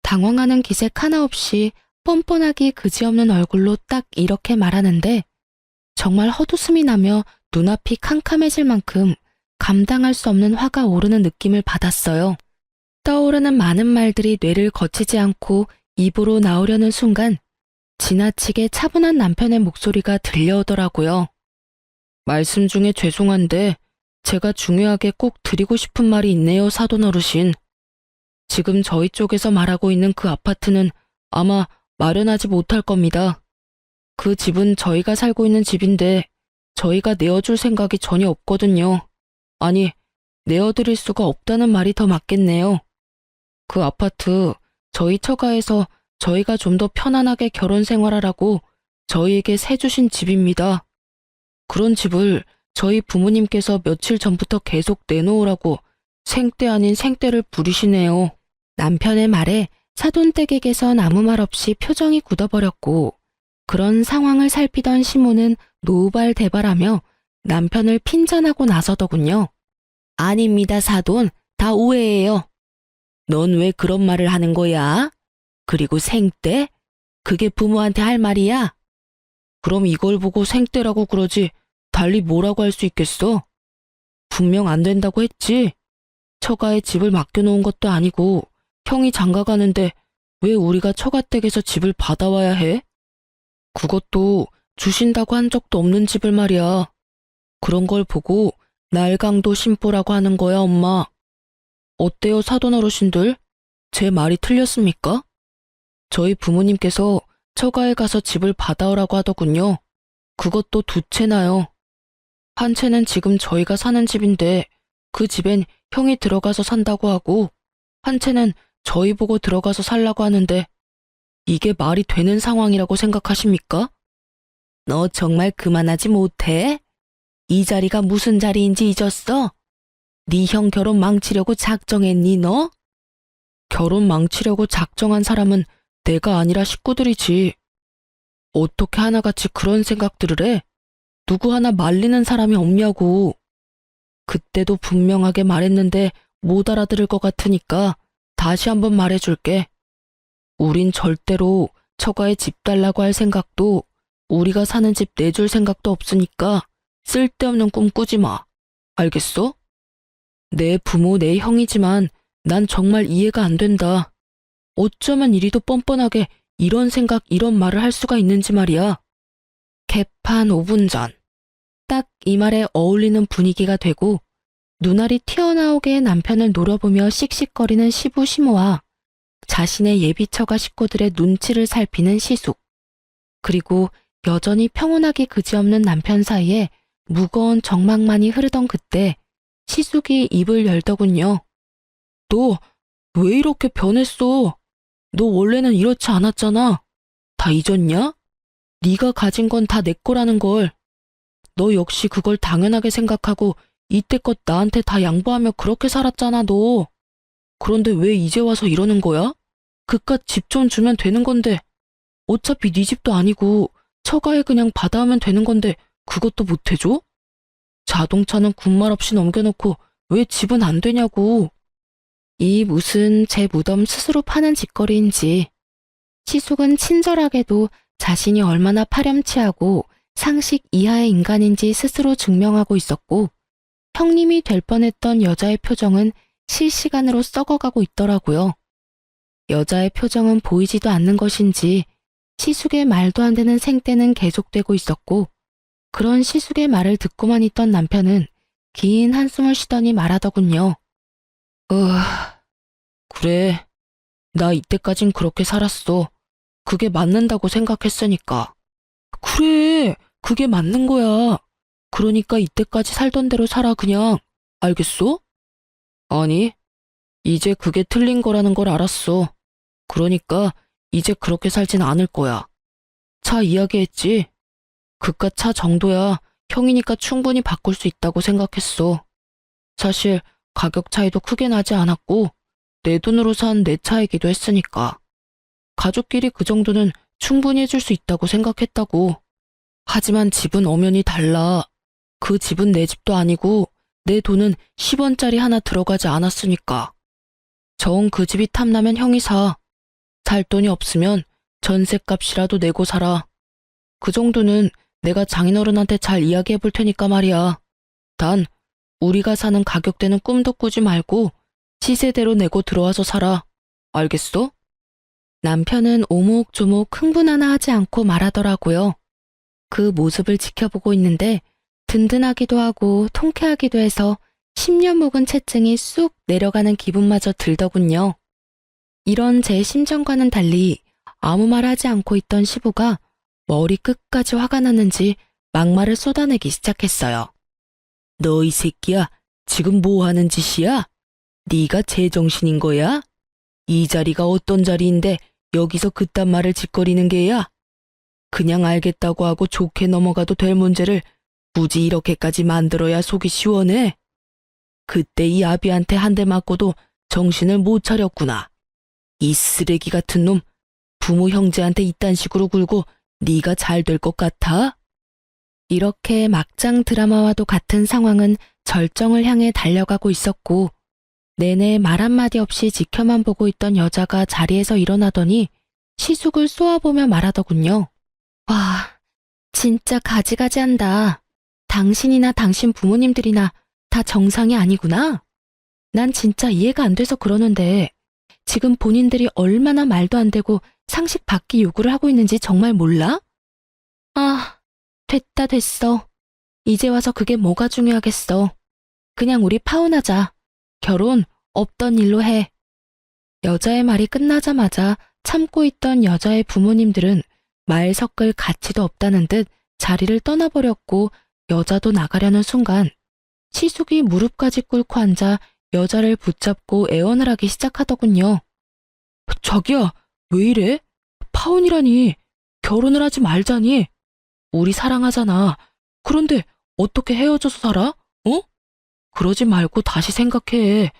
Speaker 1: 당황하는 기색 하나 없이 뻔뻔하기 그지없는 얼굴로 딱 이렇게 말하는데 정말 헛웃음이 나며 눈앞이 캄캄해질 만큼 감당할 수 없는 화가 오르는 느낌을 받았어요. 떠오르는 많은 말들이 뇌를 거치지 않고 입으로 나오려는 순간 지나치게 차분한 남편의 목소리가 들려오더라고요. 말씀 중에 죄송한데 제가 중요하게 꼭 드리고 싶은 말이 있네요, 사돈 어르신. 지금 저희 쪽에서 말하고 있는 그 아파트는 아마 마련하지 못할 겁니다. 그 집은 저희가 살고 있는 집인데 저희가 내어줄 생각이 전혀 없거든요. 아니, 내어드릴 수가 없다는 말이 더 맞겠네요. 그 아파트 저희 처가에서 저희가 좀 더 편안하게 결혼 생활하라고 저희에게 세주신 집입니다. 그런 집을 저희 부모님께서 며칠 전부터 계속 내놓으라고 생떼 아닌 생떼를 부리시네요. 남편의 말에 사돈댁에게선 아무 말 없이 표정이 굳어버렸고 그런 상황을 살피던 시모는 노발대발하며 남편을 핀잔하고 나서더군요. 아닙니다, 사돈. 다 오해예요. 넌 왜 그런 말을 하는 거야? 그리고 생떼? 그게 부모한테 할 말이야? 그럼 이걸 보고 생떼라고 그러지 달리 뭐라고 할 수 있겠어? 분명 안 된다고 했지. 처가에 집을 맡겨놓은 것도 아니고 형이 장가가는데 왜 우리가 처가댁에서 집을 받아와야 해? 그것도 주신다고 한 적도 없는 집을 말이야. 그런 걸 보고 날강도 심보라고 하는 거야, 엄마. 어때요, 사돈 어르신들? 제 말이 틀렸습니까? 저희 부모님께서 처가에 가서 집을 받아오라고 하더군요. 그것도 두 채나요. 한 채는 지금 저희가 사는 집인데 그 집엔 형이 들어가서 산다고 하고 한 채는 저희 보고 들어가서 살라고 하는데 이게 말이 되는 상황이라고 생각하십니까? 너 정말 그만하지 못해? 이 자리가 무슨 자리인지 잊었어? 네 형 결혼 망치려고 작정했니 너? 결혼 망치려고 작정한 사람은 내가 아니라 식구들이지. 어떻게 하나같이 그런 생각들을 해? 누구 하나 말리는 사람이 없냐고. 그때도 분명하게 말했는데 못 알아들을 것 같으니까 다시 한번 말해줄게. 우린 절대로 처가에 집 달라고 할 생각도 우리가 사는 집 내줄 생각도 없으니까 쓸데없는 꿈 꾸지 마. 알겠어? 내 부모, 내 형이지만 난 정말 이해가 안 된다. 어쩌면 이리도 뻔뻔하게 이런 생각, 이런 말을 할 수가 있는지 말이야. 개판 5분 전. 딱 이 말에 어울리는 분위기가 되고 눈알이 튀어나오게 남편을 노려보며 씩씩거리는 시부 시모와 자신의 예비 처가 식구들의 눈치를 살피는 시숙. 그리고 여전히 평온하기 그지없는 남편 사이에 무거운 정막만이 흐르던 그때 시숙이 입을 열더군요. 너 왜 이렇게 변했어? 너 원래는 이렇지 않았잖아. 다 잊었냐? 네가 가진 건 다 내 거라는 걸. 너 역시 그걸 당연하게 생각하고 이때껏 나한테 다 양보하며 그렇게 살았잖아, 너. 그런데 왜 이제 와서 이러는 거야? 그깟 집 좀 주면 되는 건데. 어차피 네 집도 아니고 처가에 그냥 받아오면 되는 건데 그것도 못 해줘? 자동차는 군말 없이 넘겨놓고 왜 집은 안 되냐고. 이 무슨 제 무덤 스스로 파는 짓거리인지. 시숙은 친절하게도 자신이 얼마나 파렴치하고 상식 이하의 인간인지 스스로 증명하고 있었고, 형님이 될 뻔했던 여자의 표정은 실시간으로 썩어가고 있더라고요. 여자의 표정은 보이지도 않는 것인지 시숙의 말도 안 되는 생떼는 계속되고 있었고, 그런 시숙의 말을 듣고만 있던 남편은 긴 한숨을 쉬더니 말하더군요. 그래. 나 이때까진 그렇게 살았어. 그게 맞는다고 생각했으니까. 그래, 그게 맞는 거야. 그러니까 이때까지 살던 대로 살아, 그냥. 알겠어? 아니, 이제 그게 틀린 거라는 걸 알았어. 그러니까 이제 그렇게 살진 않을 거야. 차 이야기했지? 그깟 차 정도야 형이니까 충분히 바꿀 수 있다고 생각했어. 사실 가격 차이도 크게 나지 않았고 내 돈으로 산 내 차이기도 했으니까. 가족끼리 그 정도는 충분히 해줄 수 있다고 생각했다고. 하지만 집은 엄연히 달라. 그 집은 내 집도 아니고 내 돈은 10원짜리 하나 들어가지 않았으니까. 정 그 집이 탐나면 형이 사. 살 돈이 없으면 전셋값이라도 내고 살아. 그 정도는 내가 장인어른한테 잘 이야기해 볼 테니까 말이야. 단 우리가 사는 가격대는 꿈도 꾸지 말고 시세대로 내고 들어와서 살아. 알겠어? 남편은 오목조목 흥분 하나 하지 않고 말하더라고요. 그 모습을 지켜보고 있는데 든든하기도 하고 통쾌하기도 해서 10년 묵은 채증이 쑥 내려가는 기분마저 들더군요. 이런 제 심정과는 달리 아무 말 하지 않고 있던 시부가 머리 끝까지 화가 났는지 막말을 쏟아내기 시작했어요. 너 이 새끼야, 지금 뭐 하는 짓이야? 네가 제정신인 거야? 이 자리가 어떤 자리인데 여기서 그딴 말을 짓거리는 게야? 그냥 알겠다고 하고 좋게 넘어가도 될 문제를 굳이 이렇게까지 만들어야 속이 시원해? 그때 이 아비한테 한 대 맞고도 정신을 못 차렸구나. 이 쓰레기 같은 놈, 부모 형제한테 이딴 식으로 굴고 네가 잘 될 것 같아? 이렇게 막장 드라마와도 같은 상황은 절정을 향해 달려가고 있었고 내내 말 한마디 없이 지켜만 보고 있던 여자가 자리에서 일어나더니 시숙을 쏘아보며 말하더군요. 와, 진짜 가지가지한다. 당신이나 당신 부모님들이나 다 정상이 아니구나. 난 진짜 이해가 안 돼서 그러는데 지금 본인들이 얼마나 말도 안 되고 상식 밖의 요구를 하고 있는지 정말 몰라? 아, 됐다 됐어. 이제 와서 그게 뭐가 중요하겠어. 그냥 우리 파혼하자. 결혼 없던 일로 해. 여자의 말이 끝나자마자 참고 있던 여자의 부모님들은 말 섞을 가치도 없다는 듯 자리를 떠나버렸고 여자도 나가려는 순간 시숙이 무릎까지 꿇고 앉아 여자를 붙잡고 애원을 하기 시작하더군요. 자기야, 왜 이래? 파혼이라니. 결혼을 하지 말자니. 우리 사랑하잖아. 그런데 어떻게 헤어져서 살아? 어? 그러지 말고 다시 생각해.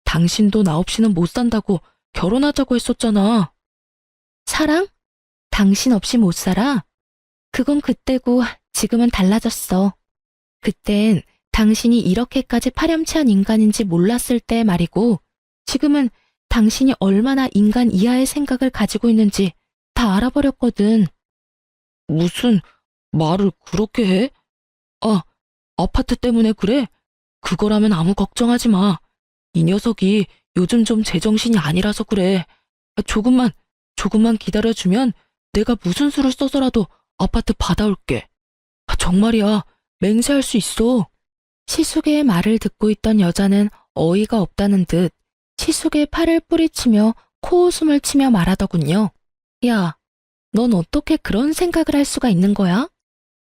Speaker 1: 당신도 나 없이는 못 산다고 결혼하자고 했었잖아. 사랑? 당신 없이 못 살아? 그건 그때고 지금은 달라졌어. 그땐 당신이 이렇게까지 파렴치한 인간인지 몰랐을 때 말이고 지금은 당신이 얼마나 인간 이하의 생각을 가지고 있는지 다 알아버렸거든. 무슨 말을 그렇게 해? 아, 아파트 때문에 그래? 그거라면 아무 걱정하지 마. 이 녀석이 요즘 좀 제정신이 아니라서 그래. 조금만 기다려주면 내가 무슨 수를 써서라도 아파트 받아올게. 정말이야, 맹세할 수 있어. 시숙의 말을 듣고 있던 여자는 어이가 없다는 듯 시숙의 팔을 뿌리치며 코웃음을 치며 말하더군요. 야, 넌 어떻게 그런 생각을 할 수가 있는 거야?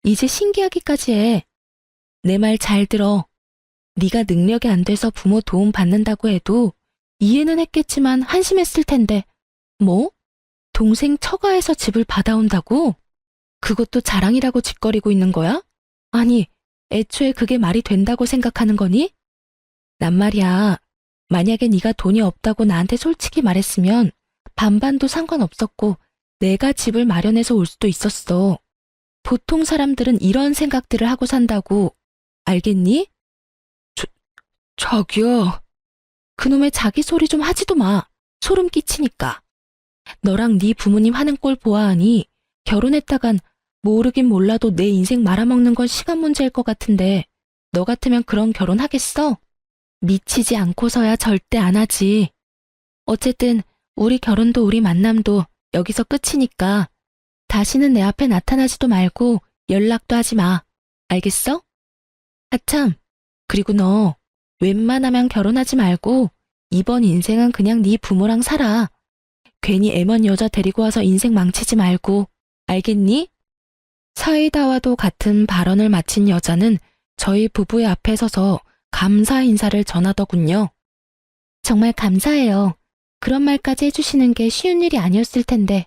Speaker 1: 이제 신기하기까지 해. 내 말 잘 들어. 네가 능력이 안 돼서 부모 도움 받는다고 해도 이해는 했겠지만 한심했을 텐데. 뭐? 동생 처가에서 집을 받아온다고? 그것도 자랑이라고 짓거리고 있는 거야? 아니, 애초에 그게 말이 된다고 생각하는 거니? 난 말이야. 만약에 네가 돈이 없다고 나한테 솔직히 말했으면 반반도 상관없었고 내가 집을 마련해서 올 수도 있었어. 보통 사람들은 이런 생각들을 하고 산다고. 알겠니? 자기야. 그놈의 자기 소리 좀 하지도 마. 소름 끼치니까. 너랑 네 부모님 하는 꼴 보아하니 결혼했다간 모르긴 몰라도 내 인생 말아먹는 건 시간 문제일 것 같은데 너 같으면 그런 결혼 하겠어? 미치지 않고서야 절대 안 하지. 어쨌든 우리 결혼도 우리 만남도 여기서 끝이니까 다시는 내 앞에 나타나지도 말고 연락도 하지 마. 알겠어? 아참, 그리고 너 웬만하면 결혼하지 말고 이번 인생은 그냥 네 부모랑 살아. 괜히 애먼 여자 데리고 와서 인생 망치지 말고. 알겠니? 사이다와도 같은 발언을 마친 여자는 저희 부부의 앞에 서서 감사 인사를 전하더군요. 정말 감사해요. 그런 말까지 해주시는 게 쉬운 일이 아니었을 텐데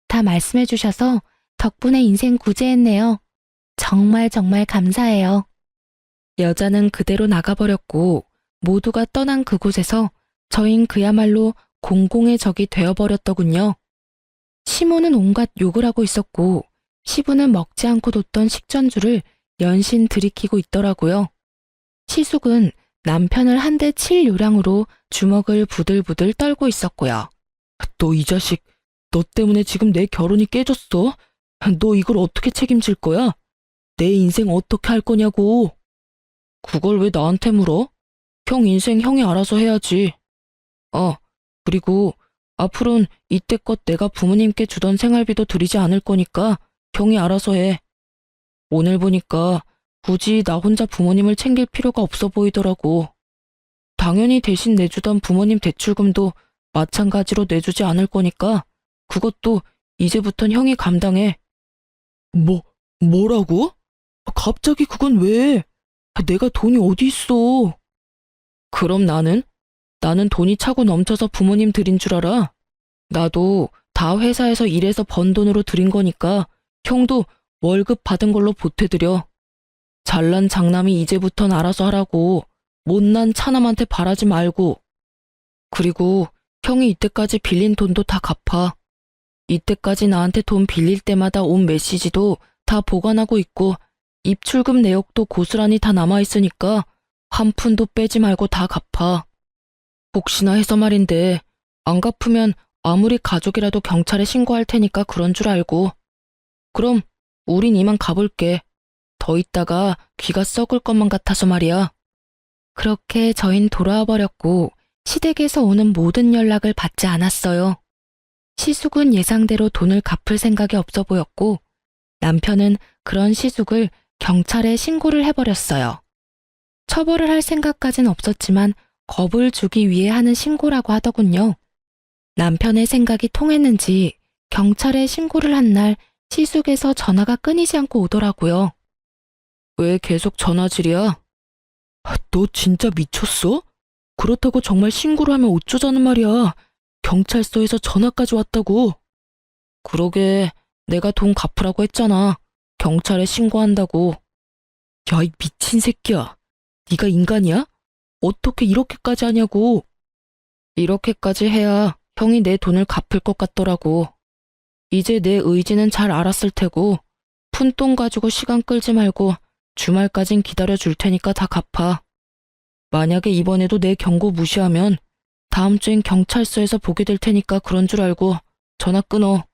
Speaker 1: 다 말씀해 주셔서 덕분에 인생 구제했네요. 정말 정말 감사해요. 여자는 그대로 나가버렸고 모두가 떠난 그곳에서 저흰 그야말로 공공의 적이 되어버렸더군요. 시모는 온갖 욕을 하고 있었고 시부는 먹지 않고 뒀던 식전주를 연신 들이키고 있더라고요. 시숙은 남편을 한 대 칠 요량으로 주먹을 부들부들 떨고 있었고요. 너 이 자식, 너 때문에 지금 내 결혼이 깨졌어? 너 이걸 어떻게 책임질 거야? 내 인생 어떻게 할 거냐고. 그걸 왜 나한테 물어? 형 인생 형이 알아서 해야지. 그리고 앞으로는 이때껏 내가 부모님께 주던 생활비도 드리지 않을 거니까 형이 알아서 해. 오늘 보니까 굳이 나 혼자 부모님을 챙길 필요가 없어 보이더라고. 당연히 대신 내주던 부모님 대출금도 마찬가지로 내주지 않을 거니까 그것도 이제부턴 형이 감당해. 뭐라고? 갑자기 그건 왜? 내가 돈이 어디 있어? 그럼 나는 돈이 차고 넘쳐서 부모님 드린 줄 알아. 나도 다 회사에서 일해서 번 돈으로 드린 거니까 형도 월급 받은 걸로 보태드려. 잘난 장남이 이제부턴 알아서 하라고. 못난 차남한테 바라지 말고. 그리고 형이 이때까지 빌린 돈도 다 갚아. 이때까지 나한테 돈 빌릴 때마다 온 메시지도 다 보관하고 있고 입출금 내역도 고스란히 다 남아있으니까 한 푼도 빼지 말고 다 갚아. 혹시나 해서 말인데 안 갚으면 아무리 가족이라도 경찰에 신고할 테니까 그런 줄 알고. 그럼 우린 이만 가볼게. 더 있다가 귀가 썩을 것만 같아서 말이야. 그렇게 저흰 돌아와 버렸고 시댁에서 오는 모든 연락을 받지 않았어요. 시숙은 예상대로 돈을 갚을 생각이 없어 보였고 남편은 그런 시숙을 경찰에 신고를 해버렸어요. 처벌을 할 생각까진 없었지만 겁을 주기 위해 하는 신고라고 하더군요. 남편의 생각이 통했는지 경찰에 신고를 한 날 시숙에서 전화가 끊이지 않고 오더라고요. 왜 계속 전화질이야? 너 진짜 미쳤어? 그렇다고 정말 신고를 하면 어쩌자는 말이야. 경찰서에서 전화까지 왔다고. 그러게, 내가 돈 갚으라고 했잖아. 경찰에 신고한다고. 야, 이 미친 새끼야. 네가 인간이야? 어떻게 이렇게까지 하냐고. 이렇게까지 해야 형이 내 돈을 갚을 것 같더라고. 이제 내 의지는 잘 알았을 테고 푼돈 가지고 시간 끌지 말고 주말까진 기다려줄 테니까 다 갚아. 만약에 이번에도 내 경고 무시하면 다음 주엔 경찰서에서 보게 될 테니까 그런 줄 알고 전화 끊어.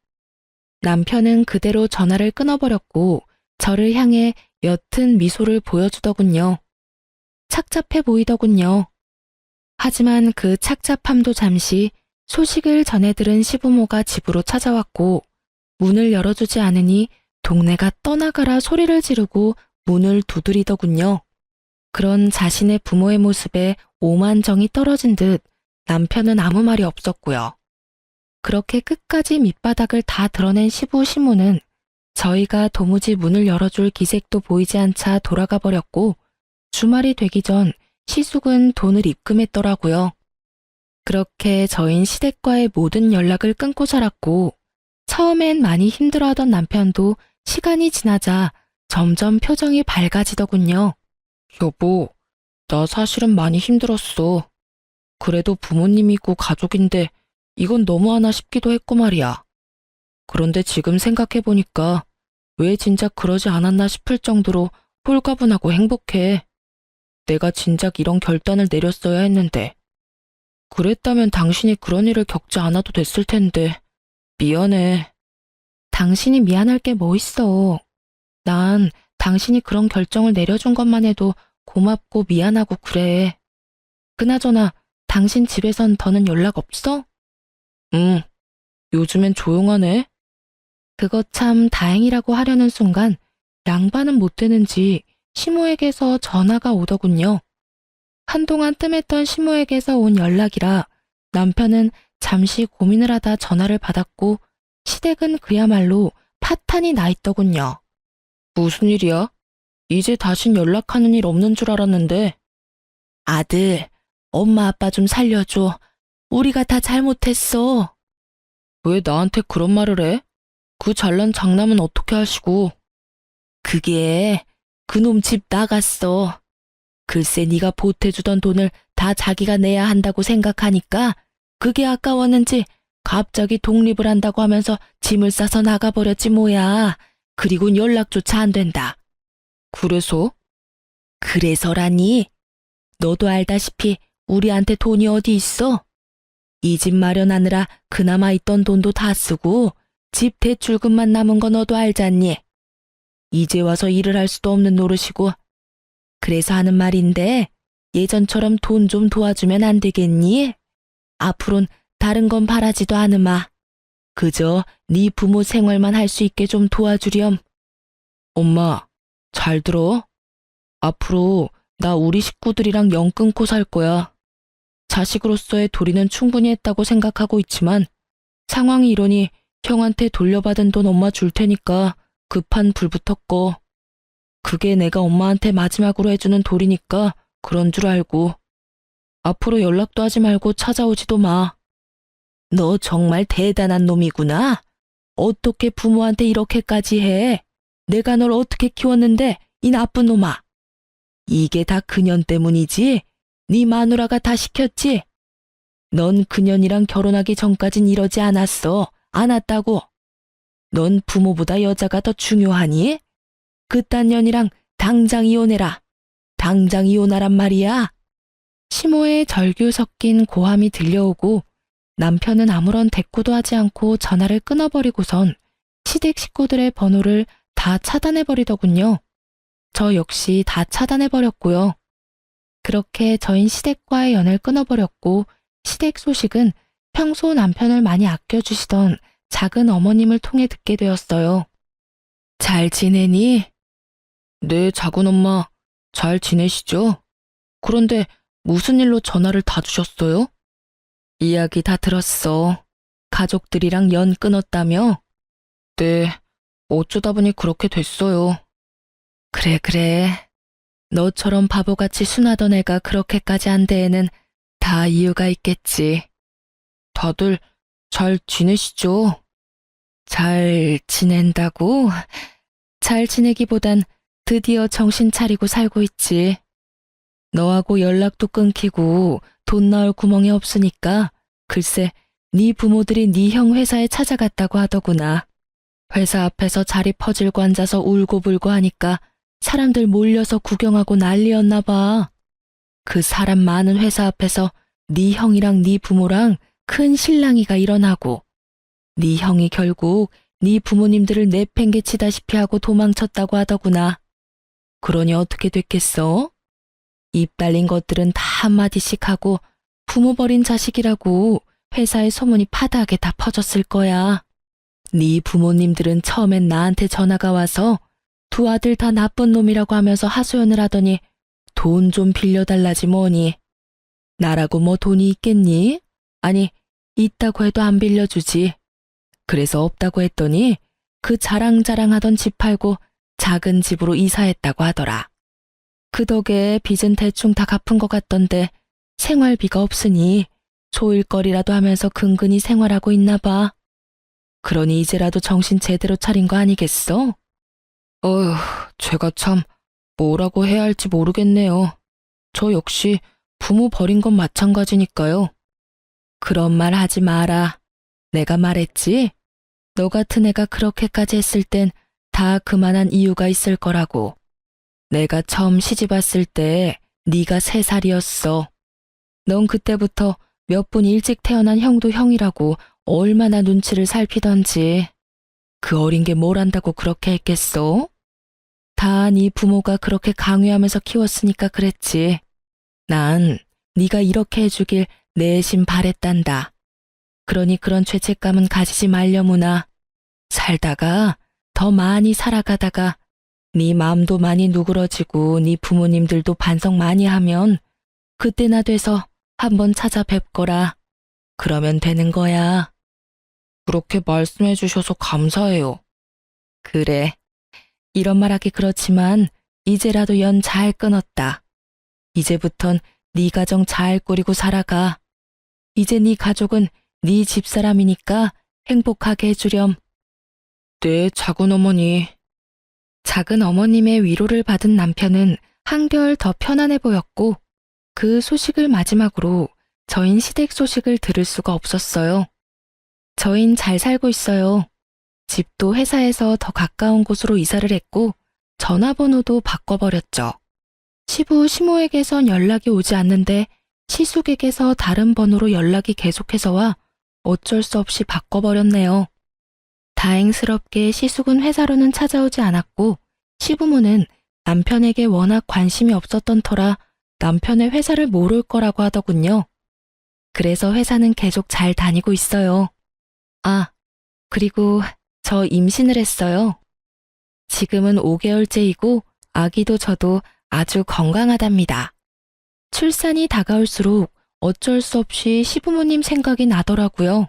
Speaker 1: 남편은 그대로 전화를 끊어버렸고 저를 향해 옅은 미소를 보여주더군요. 착잡해 보이더군요. 하지만 그 착잡함도 잠시 소식을 전해 들은 시부모가 집으로 찾아왔고 문을 열어주지 않으니 동네가 떠나가라 소리를 지르고 문을 두드리더군요. 그런 자신의 부모의 모습에 오만정이 떨어진 듯 남편은 아무 말이 없었고요. 그렇게 끝까지 밑바닥을 다 드러낸 시부는 저희가 도무지 문을 열어줄 기색도 보이지 않자 돌아가 버렸고 주말이 되기 전 시숙은 돈을 입금했더라고요. 그렇게 저흰 시댁과의 모든 연락을 끊고 살았고 처음엔 많이 힘들어하던 남편도 시간이 지나자 점점 표정이 밝아지더군요. 여보, 나 사실은 많이 힘들었어. 그래도 부모님이고 가족인데 이건 너무하나 싶기도 했고 말이야. 그런데 지금 생각해보니까 왜 진작 그러지 않았나 싶을 정도로 홀가분하고 행복해. 내가 진작 이런 결단을 내렸어야 했는데. 그랬다면 당신이 그런 일을 겪지 않아도 됐을 텐데. 미안해. 당신이 미안할 게 뭐 있어. 난 당신이 그런 결정을 내려준 것만 해도 고맙고 미안하고 그래. 그나저나 당신 집에선 더는 연락 없어? 응, 요즘엔 조용하네. 그거 참 다행이라고 하려는 순간 양반은 못 되는지 시모에게서 전화가 오더군요. 한동안 뜸했던 시모에게서 온 연락이라 남편은 잠시 고민을 하다 전화를 받았고 시댁은 그야말로 파탄이 나 있더군요. 무슨 일이야? 이제 다신 연락하는 일 없는 줄 알았는데. 아들, 엄마 아빠 좀 살려줘. 우리가 다 잘못했어. 왜 나한테 그런 말을 해? 그 잘난 장남은 어떻게 하시고? 그게 그놈 집 나갔어. 글쎄 네가 보태주던 돈을 다 자기가 내야 한다고 생각하니까 그게 아까웠는지 갑자기 독립을 한다고 하면서 짐을 싸서 나가버렸지 뭐야. 그리곤 연락조차 안 된다. 그래서? 그래서라니? 너도 알다시피 우리한테 돈이 어디 있어? 이 집 마련하느라 그나마 있던 돈도 다 쓰고 집 대출금만 남은 거 너도 알잖니? 이제 와서 일을 할 수도 없는 노릇이고. 그래서 하는 말인데 예전처럼 돈 좀 도와주면 안 되겠니? 앞으론 다른 건 바라지도 않으마. 그저 네 부모 생활만 할 수 있게 좀 도와주렴. 엄마, 잘 들어. 앞으로 나 우리 식구들이랑 연 끊고 살 거야. 자식으로서의 도리는 충분히 했다고 생각하고 있지만 상황이 이러니 형한테 돌려받은 돈 엄마 줄 테니까 급한 불부터 꺼. 그게 내가 엄마한테 마지막으로 해주는 도리니까 그런 줄 알고. 앞으로 연락도 하지 말고 찾아오지도 마. 너 정말 대단한 놈이구나. 어떻게 부모한테 이렇게까지 해? 내가 널 어떻게 키웠는데 이 나쁜 놈아. 이게 다 그년 때문이지? 네 마누라가 다 시켰지? 넌 그년이랑 결혼하기 전까진 이러지 않았어. 않았다고. 넌 부모보다 여자가 더 중요하니? 그딴 년이랑 당장 이혼해라. 당장 이혼하란 말이야. 시모의 절규 섞인 고함이 들려오고 남편은 아무런 대꾸도 하지 않고 전화를 끊어버리고선 시댁 식구들의 번호를 다 차단해버리더군요. 저 역시 다 차단해버렸고요. 그렇게 저흰 시댁과의 연을 끊어버렸고 시댁 소식은 평소 남편을 많이 아껴주시던 작은 어머님을 통해 듣게 되었어요. 잘 지내니? 네, 작은 엄마. 잘 지내시죠? 그런데 무슨 일로 전화를 다 주셨어요? 이야기 다 들었어. 가족들이랑 연 끊었다며? 네, 어쩌다 보니 그렇게 됐어요. 그래. 너처럼 바보같이 순하던 애가 그렇게까지 한 데에는 다 이유가 있겠지. 다들 잘 지내시죠? 잘 지낸다고? 잘 지내기보단 드디어 정신 차리고 살고 있지. 너하고 연락도 끊기고 돈 나올 구멍이 없으니까 글쎄 네 부모들이 네 형 회사에 찾아갔다고 하더구나. 회사 앞에서 자리 퍼질고 앉아서 울고불고 하니까 사람들 몰려서 구경하고 난리였나 봐. 그 사람 많은 회사 앞에서 네 형이랑 네 부모랑 큰 실랑이가 일어나고 네 형이 결국 네 부모님들을 내팽개치다시피 하고 도망쳤다고 하더구나. 그러니 어떻게 됐겠어? 입 달린 것들은 다 한마디씩 하고 부모 버린 자식이라고 회사에 소문이 파다하게 다 퍼졌을 거야. 네 부모님들은 처음엔 나한테 전화가 와서 두 아들 다 나쁜 놈이라고 하면서 하소연을 하더니 돈 좀 빌려달라지 뭐니. 나라고 뭐 돈이 있겠니? 아니 있다고 해도 안 빌려주지. 그래서 없다고 했더니 그 자랑자랑하던 집 팔고 작은 집으로 이사했다고 하더라. 그 덕에 빚은 대충 다 갚은 것 같던데 생활비가 없으니 소일거리라도 하면서 근근히 생활하고 있나 봐. 그러니 이제라도 정신 제대로 차린 거 아니겠어? 어휴, 제가 참 뭐라고 해야 할지 모르겠네요. 저 역시 부모 버린 건 마찬가지니까요. 그런 말 하지 마라. 내가 말했지? 너 같은 애가 그렇게까지 했을 땐 다 그만한 이유가 있을 거라고. 내가 처음 시집 왔을 때 네가 3살이었어. 넌 그때부터 몇 분 일찍 태어난 형도 형이라고 얼마나 눈치를 살피던지. 그 어린 게 뭘 안다고 그렇게 했겠어? 다 네 부모가 그렇게 강요하면서 키웠으니까 그랬지. 난 네가 이렇게 해주길 내심 바랬단다. 그러니 그런 죄책감은 가지지 말려무나. 살다가 더 많이 살아가다가 네 마음도 많이 누그러지고 네 부모님들도 반성 많이 하면 그때나 돼서 한번 찾아뵙거라. 그러면 되는 거야. 그렇게 말씀해 주셔서 감사해요. 그래. 이런 말하기 그렇지만 이제라도 연 잘 끊었다. 이제부턴 네 가정 잘 꾸리고 살아가. 이제 네 가족은 네 집사람이니까 행복하게 해주렴. 네, 작은 어머니. 작은 어머님의 위로를 받은 남편은 한결 더 편안해 보였고 그 소식을 마지막으로 저흰 시댁 소식을 들을 수가 없었어요. 저흰 잘 살고 있어요. 집도 회사에서 더 가까운 곳으로 이사를 했고 전화번호도 바꿔버렸죠. 시부 시모에게선 연락이 오지 않는데 시숙에게서 다른 번호로 연락이 계속해서 와 어쩔 수 없이 바꿔버렸네요. 다행스럽게 시숙은 회사로는 찾아오지 않았고 시부모는 남편에게 워낙 관심이 없었던 터라 남편의 회사를 모를 거라고 하더군요. 그래서 회사는 계속 잘 다니고 있어요. 아, 그리고 저 임신을 했어요. 지금은 5개월째이고 아기도 저도 아주 건강하답니다. 출산이 다가올수록 어쩔 수 없이 시부모님 생각이 나더라고요.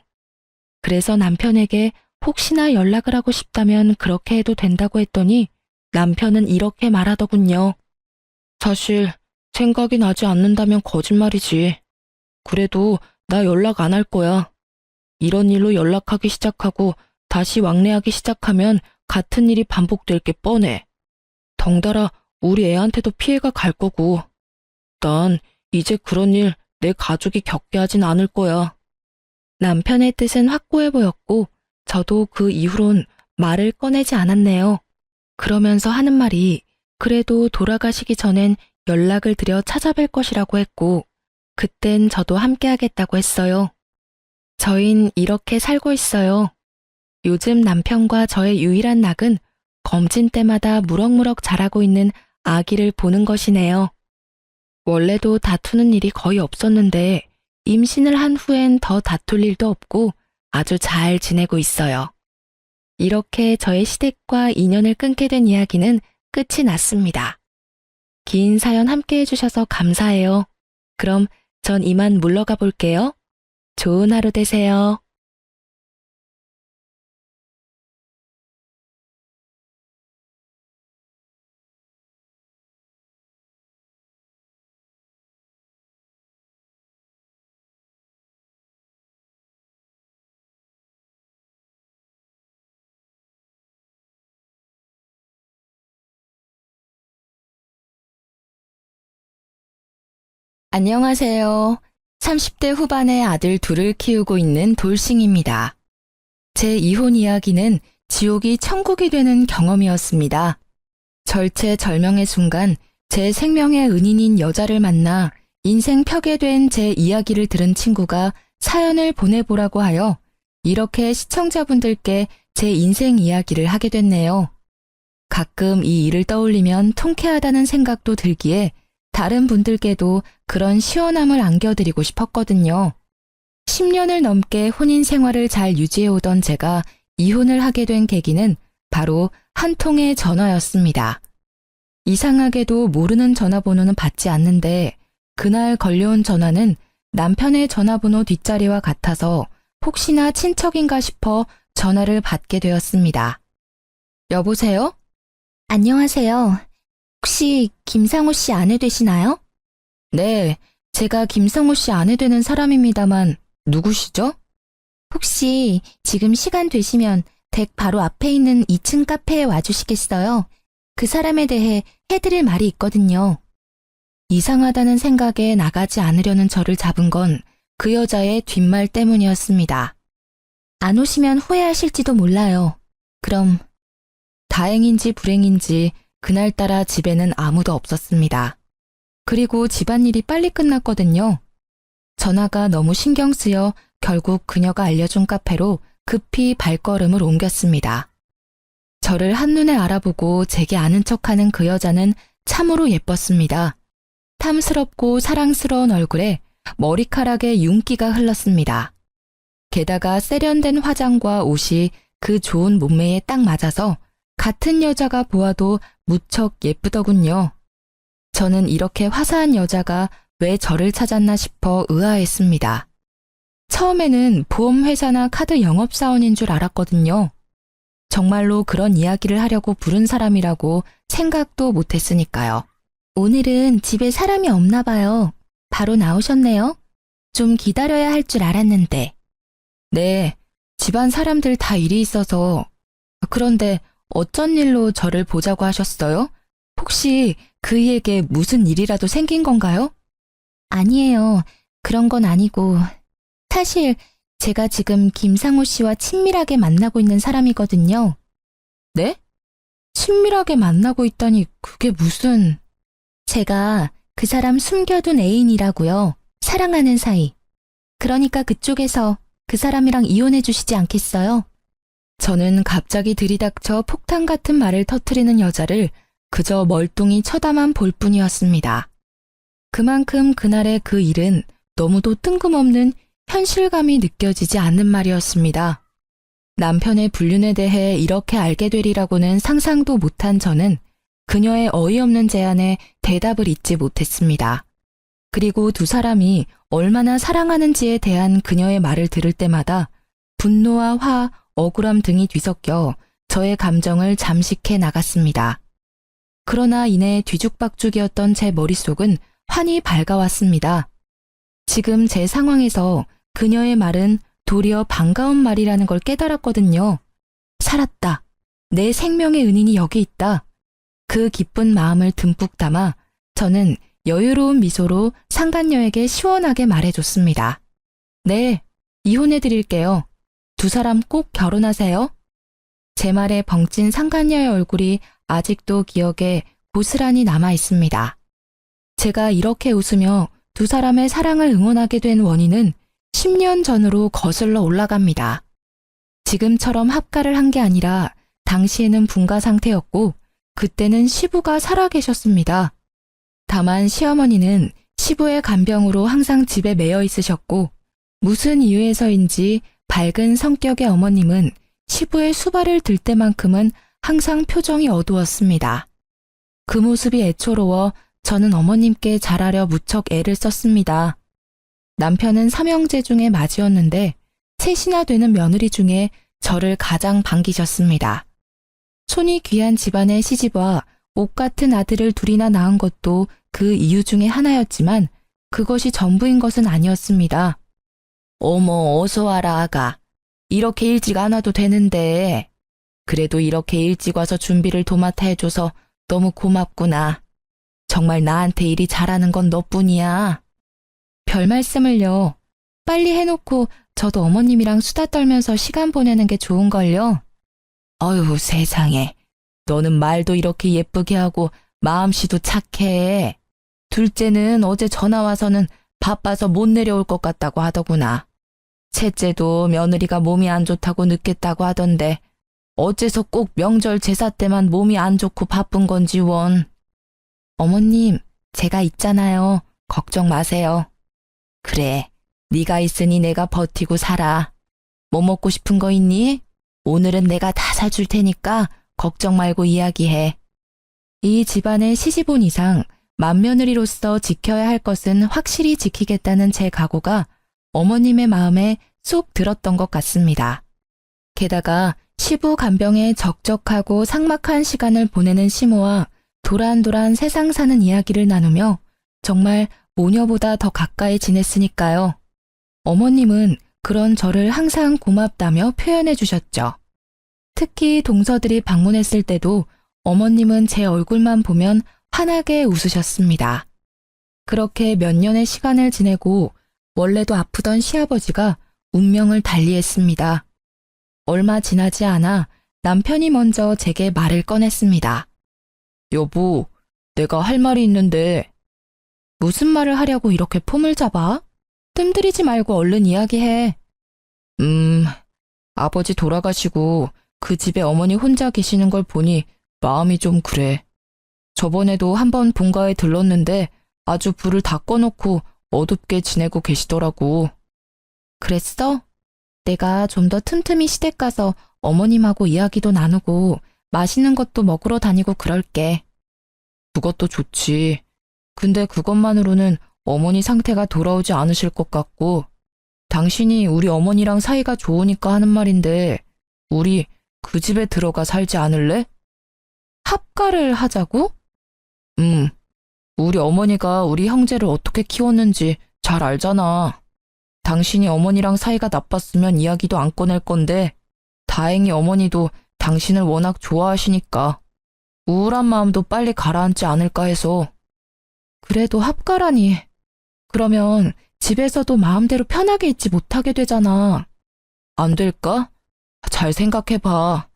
Speaker 1: 그래서 남편에게 혹시나 연락을 하고 싶다면 그렇게 해도 된다고 했더니 남편은 이렇게 말하더군요. 사실 생각이 나지 않는다면 거짓말이지. 그래도 나 연락 안 할 거야. 이런 일로 연락하기 시작하고 다시 왕래하기 시작하면 같은 일이 반복될 게 뻔해. 덩달아 우리 애한테도 피해가 갈 거고. 난 이제 그런 일 내 가족이 겪게 하진 않을 거야. 남편의 뜻은 확고해 보였고 저도 그 이후론 말을 꺼내지 않았네요. 그러면서 하는 말이 그래도 돌아가시기 전엔 연락을 드려 찾아뵐 것이라고 했고 그땐 저도 함께 하겠다고 했어요. 저흰 이렇게 살고 있어요. 요즘 남편과 저의 유일한 낙은 검진 때마다 무럭무럭 자라고 있는 아기를 보는 것이네요. 원래도 다투는 일이 거의 없었는데 임신을 한 후엔 더 다툴 일도 없고 아주 잘 지내고 있어요. 이렇게 저의 시댁과 인연을 끊게 된 이야기는 끝이 났습니다. 긴 사연 함께 해주셔서 감사해요. 그럼 전 이만 물러가 볼게요. 좋은 하루 되세요. 안녕하세요. 30대 후반의 아들 둘을 키우고 있는 돌싱입니다. 제 이혼 이야기는 지옥이 천국이 되는 경험이었습니다. 절체절명의 순간 제 생명의 은인인 여자를 만나 인생 펴게 된 제 이야기를 들은 친구가 사연을 보내보라고 하여 이렇게 시청자분들께 제 인생 이야기를 하게 됐네요. 가끔 이 일을 떠올리면 통쾌하다는 생각도 들기에 다른 분들께도 그런 시원함을 안겨드리고 싶었거든요. 10년을 넘게 혼인 생활을 잘 유지해오던 제가 이혼을 하게 된 계기는 바로 한 통의 전화였습니다. 이상하게도 모르는 전화번호는 받지 않는데 그날 걸려온 전화는 남편의 전화번호 뒷자리와 같아서
Speaker 2: 혹시나 친척인가 싶어 전화를 받게 되었습니다. 여보세요? 안녕하세요. 혹시 김상우 씨 아내 되시나요? 네, 제가 김상우 씨 아내 되는 사람입니다만 누구시죠? 혹시 지금 시간 되시면 댁 바로 앞에 있는 2층 카페에 와주시겠어요? 그 사람에 대해 해드릴 말이 있거든요. 이상하다는 생각에 나가지 않으려는 저를 잡은 건 그 여자의 뒷말 때문이었습니다. 안 오시면 후회하실지도 몰라요. 그럼 다행인지 불행인지 그날따라 집에는 아무도 없었습니다. 그리고 집안일이 빨리 끝났거든요. 전화가 너무 신경 쓰여 결국 그녀가 알려준 카페로 급히 발걸음을 옮겼습니다. 저를 한눈에 알아보고 제게 아는 척하는 그 여자는 참으로 예뻤습니다. 탐스럽고 사랑스러운 얼굴에 머리카락에 윤기가 흘렀습니다. 게다가 세련된 화장과 옷이 그 좋은 몸매에 딱 맞아서 같은 여자가 보아도 무척 예쁘더군요. 저는 이렇게 화사한 여자가 왜 저를 찾았나 싶어 의아했습니다. 처음에는 보험회사나 카드 영업사원인 줄 알았거든요. 정말로 그런 이야기를 하려고 부른 사람이라고 생각도 못했으니까요. 오늘은 집에 사람이 없나 봐요. 바로 나오셨네요. 좀 기다려야 할 줄 알았는데. 네, 집안 사람들 다 일이 있어서. 그런데 어쩐 일로 저를 보자고 하셨어요? 혹시 그이에게 무슨 일이라도 생긴 건가요? 아니에요. 그런 건 아니고. 사실 제가 지금 김상우 씨와 친밀하게 만나고 있는 사람이거든요. 네? 친밀하게 만나고 있다니 그게 무슨... 제가 그 사람 숨겨둔 애인이라고요. 사랑하는 사이. 그러니까 그쪽에서 그 사람이랑 이혼해 주시지 않겠어요? 저는 갑자기 들이닥쳐 폭탄 같은 말을 터뜨리는 여자를 그저 멀뚱히 쳐다만 볼 뿐이었습니다. 그만큼 그날의 그 일은 너무도 뜬금없는 현실감이 느껴지지 않는 말이었습니다. 남편의 불륜에 대해 이렇게 알게 되리라고는 상상도 못한 저는 그녀의 어이없는 제안에 대답을 잇지 못했습니다. 그리고 두 사람이 얼마나 사랑하는지에 대한 그녀의 말을 들을 때마다 분노와 화, 억울함 등이 뒤섞여 저의 감정을 잠식해 나갔습니다. 그러나 이내 뒤죽박죽이었던 제 머릿속은 환히 밝아왔습니다. 지금 제 상황에서 그녀의 말은 도리어 반가운 말이라는 걸 깨달았거든요. 살았다. 내 생명의 은인이 여기 있다. 그 기쁜 마음을 듬뿍 담아 저는 여유로운 미소로 상간녀에게 시원하게 말해줬습니다. 네, 이혼해드릴게요. 두 사람 꼭 결혼하세요. 제 말에 벙찐 상간녀의 얼굴이 아직도 기억에 고스란히 남아있습니다. 제가 이렇게 웃으며 두 사람의 사랑을 응원하게 된 원인은 10년 전으로 거슬러 올라갑니다. 지금처럼 합가를 한 게 아니라 당시에는 분가 상태였고 그때는 시부가 살아계셨습니다. 다만 시어머니는 시부의 간병으로 항상 집에 매여 있으셨고 무슨 이유에서인지 밝은 성격의 어머님은 시부의 수발을 들 때만큼은 항상 표정이 어두웠습니다. 그 모습이 애초로워 저는 어머님께 잘하려 무척 애를 썼습니다. 남편은 삼형제 중에 맏이었는데 셋이나 되는 며느리 중에 저를 가장 반기셨습니다. 손이 귀한 집안의 시집와 옷 같은 아들을 둘이나 낳은 것도 그 이유 중에 하나였지만 그것이 전부인 것은 아니었습니다. 어머, 어서 와라, 아가. 이렇게 일찍 안 와도 되는데. 그래도 이렇게 일찍 와서 준비를 도맡아 해줘서 너무 고맙구나. 정말 나한테 일이 잘하는 건 너뿐이야. 별 말씀을요. 빨리 해놓고 저도 어머님이랑 수다 떨면서 시간 보내는 게 좋은걸요. 어휴, 세상에. 너는 말도 이렇게 예쁘게 하고 마음씨도 착해. 둘째는 어제 전화 와서는 바빠서 못 내려올 것 같다고 하더구나. 셋째도 며느리가 몸이 안 좋다고 늦겠다고 하던데 어째서 꼭 명절 제사 때만 몸이 안 좋고 바쁜 건지 원. 어머님, 제가 있잖아요. 걱정 마세요. 그래, 네가 있으니 내가 버티고 살아. 뭐 먹고 싶은 거 있니? 오늘은 내가 다 사줄 테니까 걱정 말고 이야기해. 이 집안의 시집온 이상 맏며느리로서 지켜야 할 것은 확실히 지키겠다는 제 각오가 어머님의 마음에 쏙 들었던 것 같습니다. 게다가 시부 간병에 적적하고 삭막한 시간을 보내는 시모와 도란도란 세상 사는 이야기를 나누며 정말 모녀보다 더 가까이 지냈으니까요. 어머님은 그런 저를 항상 고맙다며 표현해 주셨죠. 특히 동서들이 방문했을 때도 어머님은 제 얼굴만 보면 환하게 웃으셨습니다. 그렇게 몇 년의 시간을 지내고 원래도 아프던 시아버지가 운명을 달리했습니다. 얼마 지나지 않아 남편이 먼저 제게 말을 꺼냈습니다. 여보, 내가 할 말이 있는데. 무슨 말을 하려고 이렇게 폼을 잡아? 뜸들이지 말고 얼른 이야기해. 아버지 돌아가시고 그 집에 어머니 혼자 계시는 걸 보니 마음이 좀 그래. 저번에도 한번 본가에 들렀는데 아주 불을 다 꺼놓고 어둡게 지내고 계시더라고. 그랬어? 내가 좀 더 틈틈이 시댁 가서 어머님하고 이야기도 나누고 맛있는 것도 먹으러 다니고 그럴게. 그것도 좋지. 근데 그것만으로는 어머니 상태가 돌아오지 않으실 것 같고, 당신이 우리 어머니랑 사이가 좋으니까 하는 말인데 우리 그 집에 들어가 살지 않을래? 합가를 하자고? 우리 어머니가 우리 형제를 어떻게 키웠는지 잘 알잖아. 당신이 어머니랑 사이가 나빴으면 이야기도 안 꺼낼 건데 다행히 어머니도 당신을 워낙 좋아하시니까 우울한 마음도 빨리 가라앉지 않을까 해서. 그래도 합가라니. 그러면 집에서도 마음대로 편하게 있지 못하게 되잖아. 안 될까? 잘 생각해봐.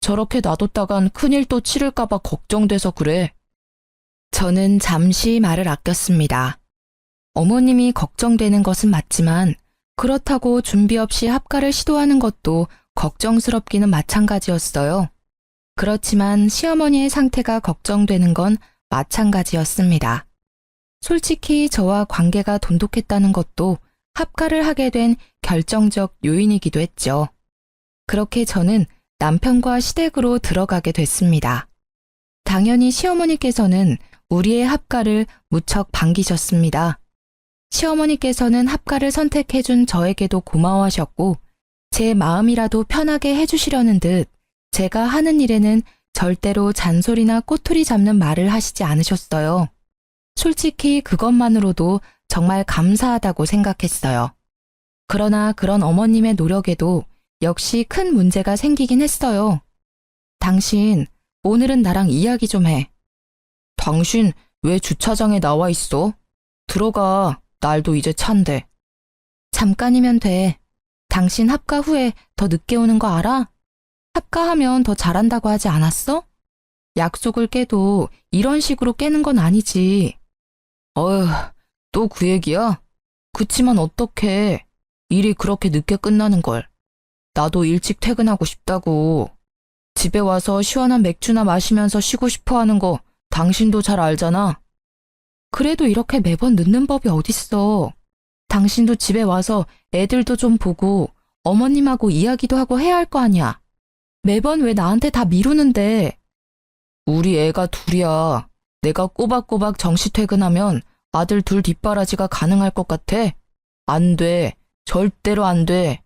Speaker 2: 저렇게 놔뒀다간 큰일 또 치를까봐 걱정돼서 그래. 저는 잠시 말을 아꼈습니다. 어머님이 걱정되는 것은 맞지만 그렇다고 준비 없이 합가를 시도하는 것도 걱정스럽기는 마찬가지였어요. 그렇지만 시어머니의 상태가 걱정되는 건 마찬가지였습니다. 솔직히 저와 관계가 돈독했다는 것도 합가를 하게 된 결정적 요인이기도 했죠. 그렇게 저는 남편과 시댁으로 들어가게 됐습니다. 당연히 시어머니께서는 우리의 합가를 무척 반기셨습니다. 시어머니께서는 합가를 선택해준 저에게도 고마워하셨고 제 마음이라도 편하게 해주시려는 듯 제가 하는 일에는 절대로 잔소리나 꼬투리 잡는 말을 하시지 않으셨어요. 솔직히 그것만으로도 정말 감사하다고 생각했어요. 그러나 그런 어머님의 노력에도 역시 큰 문제가 생기긴 했어요. 당신, 오늘은 나랑 이야기 좀 해. 당신 왜 주차장에 나와 있어? 들어가, 날도 이제 찬데. 잠깐이면 돼. 당신 합가 후에 더 늦게 오는 거 알아? 합가하면 더 잘한다고 하지 않았어? 약속을 깨도 이런 식으로 깨는 건 아니지. 어휴, 또 그 얘기야? 그치만 어떡해. 일이 그렇게 늦게 끝나는 걸. 나도 일찍 퇴근하고 싶다고. 집에 와서 시원한 맥주나 마시면서 쉬고 싶어 하는 거 당신도 잘 알잖아. 그래도 이렇게 매번 늦는 법이 어딨어. 당신도 집에 와서 애들도 좀 보고 어머님하고 이야기도 하고 해야 할 거 아니야. 매번 왜 나한테 다 미루는데. 우리 애가 둘이야. 내가 꼬박꼬박 정시 퇴근하면 아들 둘 뒷바라지가 가능할 것 같아? 안 돼. 절대로 안 돼.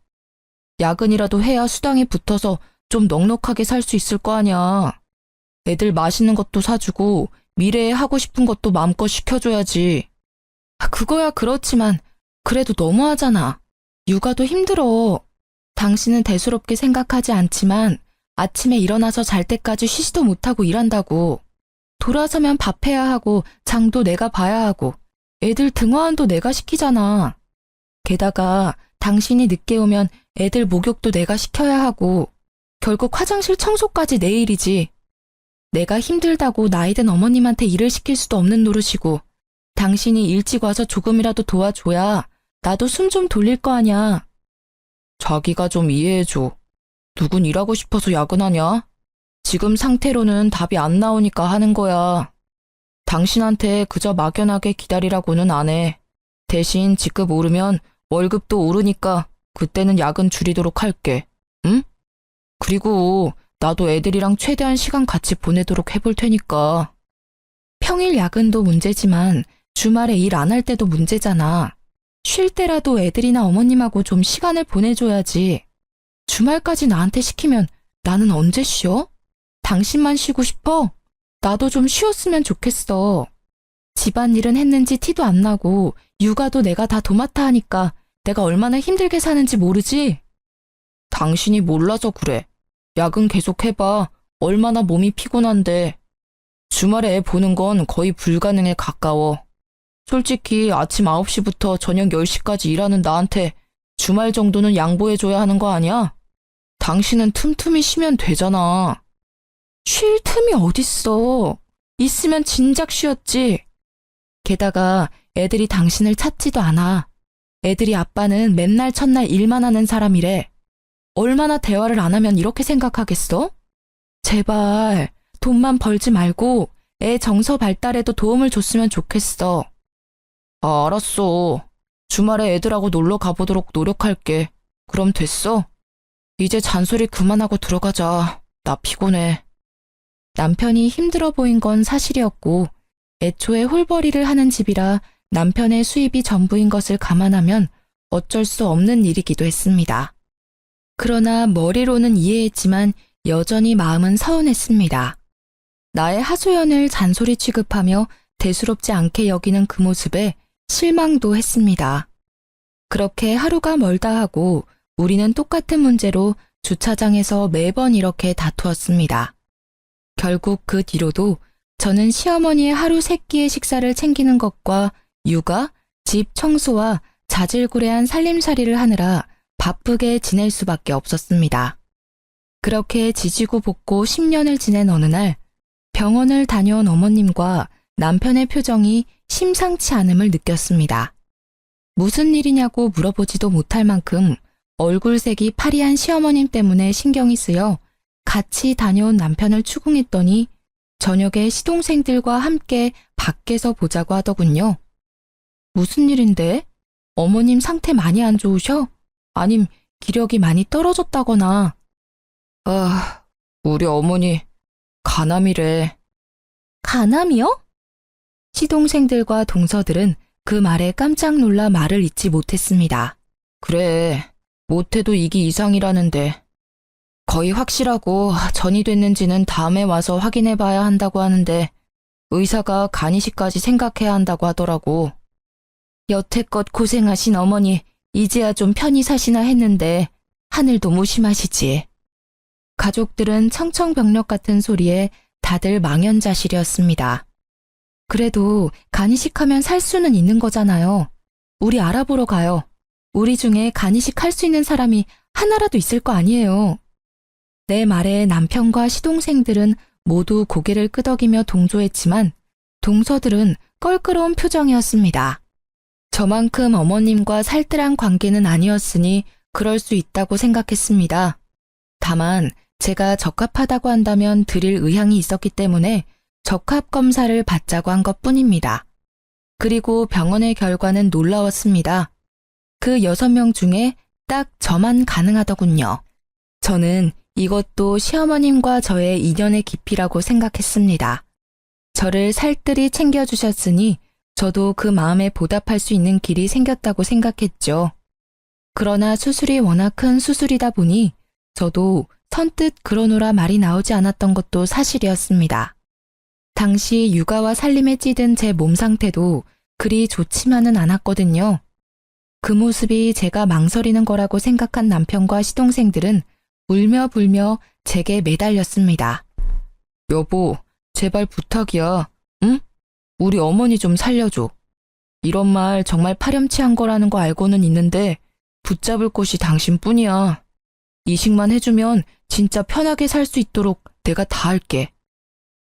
Speaker 2: 야근이라도 해야 수당이 붙어서 좀 넉넉하게 살 수 있을 거 아니야. 애들 맛있는 것도 사주고 미래에 하고 싶은 것도 마음껏 시켜줘야지. 그거야 그렇지만 그래도 너무하잖아. 육아도 힘들어. 당신은 대수롭게 생각하지 않지만 아침에 일어나서 잘 때까지 쉬지도 못하고 일한다고. 돌아서면 밥해야 하고 장도 내가 봐야 하고 애들 등하원도 내가 시키잖아. 게다가 당신이 늦게 오면 애들 목욕도 내가 시켜야 하고 결국 화장실 청소까지 내 일이지. 내가 힘들다고 나이든 어머님한테 일을 시킬 수도 없는 노릇이고 당신이 일찍 와서 조금이라도 도와줘야 나도 숨 좀 돌릴 거 아냐. 자기가 좀 이해해줘. 누군 일하고 싶어서 야근하냐? 지금 상태로는 답이 안 나오니까 하는 거야. 당신한테 그저 막연하게 기다리라고는 안 해. 대신 직급 오르면 월급도 오르니까 그때는 야근 줄이도록 할게. 응? 그리고 나도 애들이랑 최대한 시간 같이 보내도록 해볼 테니까. 평일 야근도 문제지만 주말에 일 안 할 때도 문제잖아. 쉴 때라도 애들이나 어머님하고 좀 시간을 보내줘야지. 주말까지 나한테 시키면 나는 언제 쉬어? 당신만 쉬고 싶어? 나도 좀 쉬었으면 좋겠어. 집안일은 했는지 티도 안 나고 육아도 내가 다 도맡아 하니까 내가 얼마나 힘들게 사는지 모르지? 당신이 몰라서 그래. 야근 계속 해봐. 얼마나 몸이 피곤한데. 주말에 애 보는 건 거의 불가능에 가까워. 솔직히 아침 9시부터 저녁 10시까지 일하는 나한테 주말 정도는 양보해줘야 하는 거 아니야? 당신은 틈틈이 쉬면 되잖아. 쉴 틈이 어딨어. 있으면 진작 쉬었지. 게다가 애들이 당신을 찾지도 않아. 애들이 아빠는 맨날 첫날 일만 하는 사람이래. 얼마나 대화를 안 하면 이렇게 생각하겠어? 제발 돈만 벌지 말고 애 정서 발달에도 도움을 줬으면 좋겠어. 아, 알았어. 주말에 애들하고 놀러 가보도록 노력할게. 그럼 됐어? 이제 잔소리 그만하고 들어가자. 나 피곤해. 남편이 힘들어 보인 건 사실이었고 애초에 홀벌이를 하는 집이라 남편의 수입이 전부인 것을 감안하면 어쩔 수 없는 일이기도 했습니다. 그러나 머리로는 이해했지만 여전히 마음은 서운했습니다. 나의 하소연을 잔소리 취급하며 대수롭지 않게 여기는 그 모습에 실망도 했습니다. 그렇게 하루가 멀다 하고 우리는 똑같은 문제로 주차장에서 매번 이렇게 다투었습니다. 결국 그 뒤로도 저는 시어머니의 하루 세 끼의 식사를 챙기는 것과 육아, 집 청소와 자질구레한 살림살이를 하느라 바쁘게 지낼 수밖에 없었습니다. 그렇게 지지고 볶고 10년을 지낸 어느 날 병원을 다녀온 어머님과 남편의 표정이 심상치 않음을 느꼈습니다. 무슨 일이냐고 물어보지도 못할 만큼 얼굴색이 파리한 시어머님 때문에 신경이 쓰여 같이 다녀온 남편을 추궁했더니 저녁에 시동생들과 함께 밖에서 보자고 하더군요. 무슨 일인데? 어머님 상태 많이 안 좋으셔? 아님 기력이 많이 떨어졌다거나. 아, 우리 어머니 간암이래. 간암이요? 시동생들과 동서들은 그 말에 깜짝 놀라 말을 잇지 못했습니다. 그래, 못해도 이기 이상이라는데. 거의 확실하고 전이 됐는지는 다음에 와서 확인해봐야 한다고 하는데 의사가 간이식까지 생각해야 한다고 하더라고. 여태껏 고생하신 어머니 이제야 좀 편히 사시나 했는데 하늘도 무심하시지. 가족들은 청청병력 같은 소리에 다들 망연자실이었습니다. 그래도 간이식하면 살 수는 있는 거잖아요. 우리 알아보러 가요. 우리 중에 간이식 할 수 있는 사람이 하나라도 있을 거 아니에요. 내 말에 남편과 시동생들은 모두 고개를 끄덕이며 동조했지만 동서들은 껄끄러운 표정이었습니다. 저만큼 어머님과 살뜰한 관계는 아니었으니 그럴 수 있다고 생각했습니다. 다만 제가 적합하다고 한다면 드릴 의향이 있었기 때문에 적합 검사를 받자고 한 것뿐입니다. 그리고 병원의 결과는 놀라웠습니다. 그 6명 중에 딱 저만 가능하더군요. 저는 이것도 시어머님과 저의 인연의 깊이라고 생각했습니다. 저를 살뜰히 챙겨주셨으니 저도 그 마음에 보답할 수 있는 길이 생겼다고 생각했죠. 그러나 수술이 워낙 큰 수술이다 보니 저도 선뜻 그러노라 말이 나오지 않았던 것도 사실이었습니다. 당시 육아와 살림에 찌든 제 몸 상태도 그리 좋지만은 않았거든요. 그 모습이 제가 망설이는 거라고 생각한 남편과 시동생들은 울며 불며 제게 매달렸습니다. 여보, 제발 부탁이야. 응? 우리 어머니 좀 살려줘. 이런 말 정말 파렴치한 거라는 거 알고는 있는데 붙잡을 곳이 당신뿐이야. 이식만 해주면 진짜 편하게 살 수 있도록 내가 다 할게.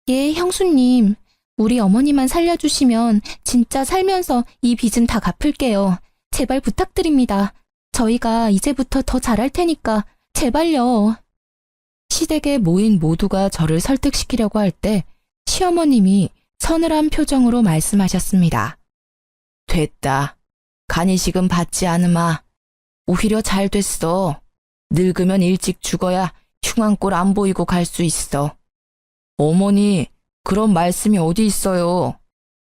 Speaker 2: 예, 형수님. 우리 어머니만 살려주시면 진짜 살면서 이 빚은 다 갚을게요. 제발 부탁드립니다. 저희가 이제부터 더 잘할 테니까 제발요. 시댁에 모인 모두가 저를 설득시키려고 할 때 시어머님이 서늘한 표정으로 말씀하셨습니다. 됐다. 간이식은 받지 않으마. 오히려 잘 됐어. 늙으면 일찍 죽어야 흉한 꼴 안 보이고 갈 수 있어. 어머니, 그런 말씀이 어디 있어요.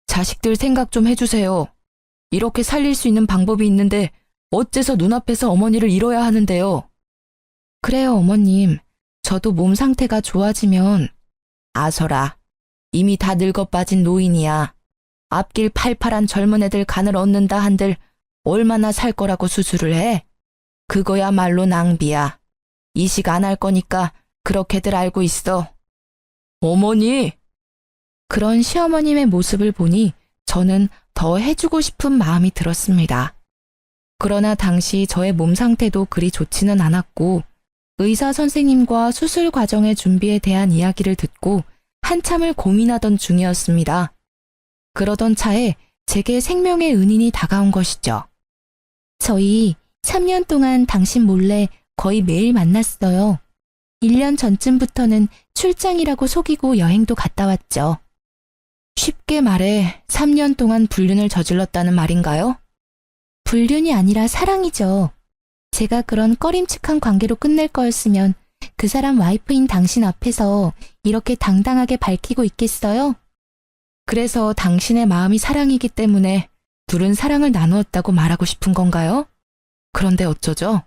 Speaker 2: 자식들 생각 좀 해주세요. 이렇게 살릴 수 있는 방법이 있는데 어째서 눈앞에서 어머니를 잃어야 하는데요? 그래요, 어머님. 저도 몸 상태가 좋아지면 아서라. 이미 다 늙어 빠진 노인이야. 앞길 팔팔한 젊은 애들 간을 얻는다 한들 얼마나 살 거라고 수술을 해? 그거야말로 낭비야. 이식 안 할 거니까 그렇게들 알고 있어. 어머니! 그런 시어머님의 모습을 보니 저는 더 해주고 싶은 마음이 들었습니다. 그러나 당시 저의 몸 상태도 그리 좋지는 않았고 의사 선생님과 수술 과정의 준비에 대한 이야기를 듣고 한참을 고민하던 중이었습니다. 그러던 차에 제게 생명의 은인이 다가온 것이죠. 저희 3년 동안 당신 몰래 거의 매일 만났어요. 1년 전쯤부터는 출장이라고 속이고 여행도 갔다 왔죠. 쉽게 말해 3년 동안 불륜을 저질렀다는 말인가요? 불륜이 아니라 사랑이죠. 제가 그런 꺼림칙한 관계로 끝낼 거였으면 그 사람 와이프인 당신 앞에서 이렇게 당당하게 밝히고 있겠어요? 그래서 당신의 마음이 사랑이기 때문에 둘은 사랑을 나누었다고 말하고 싶은 건가요? 그런데 어쩌죠?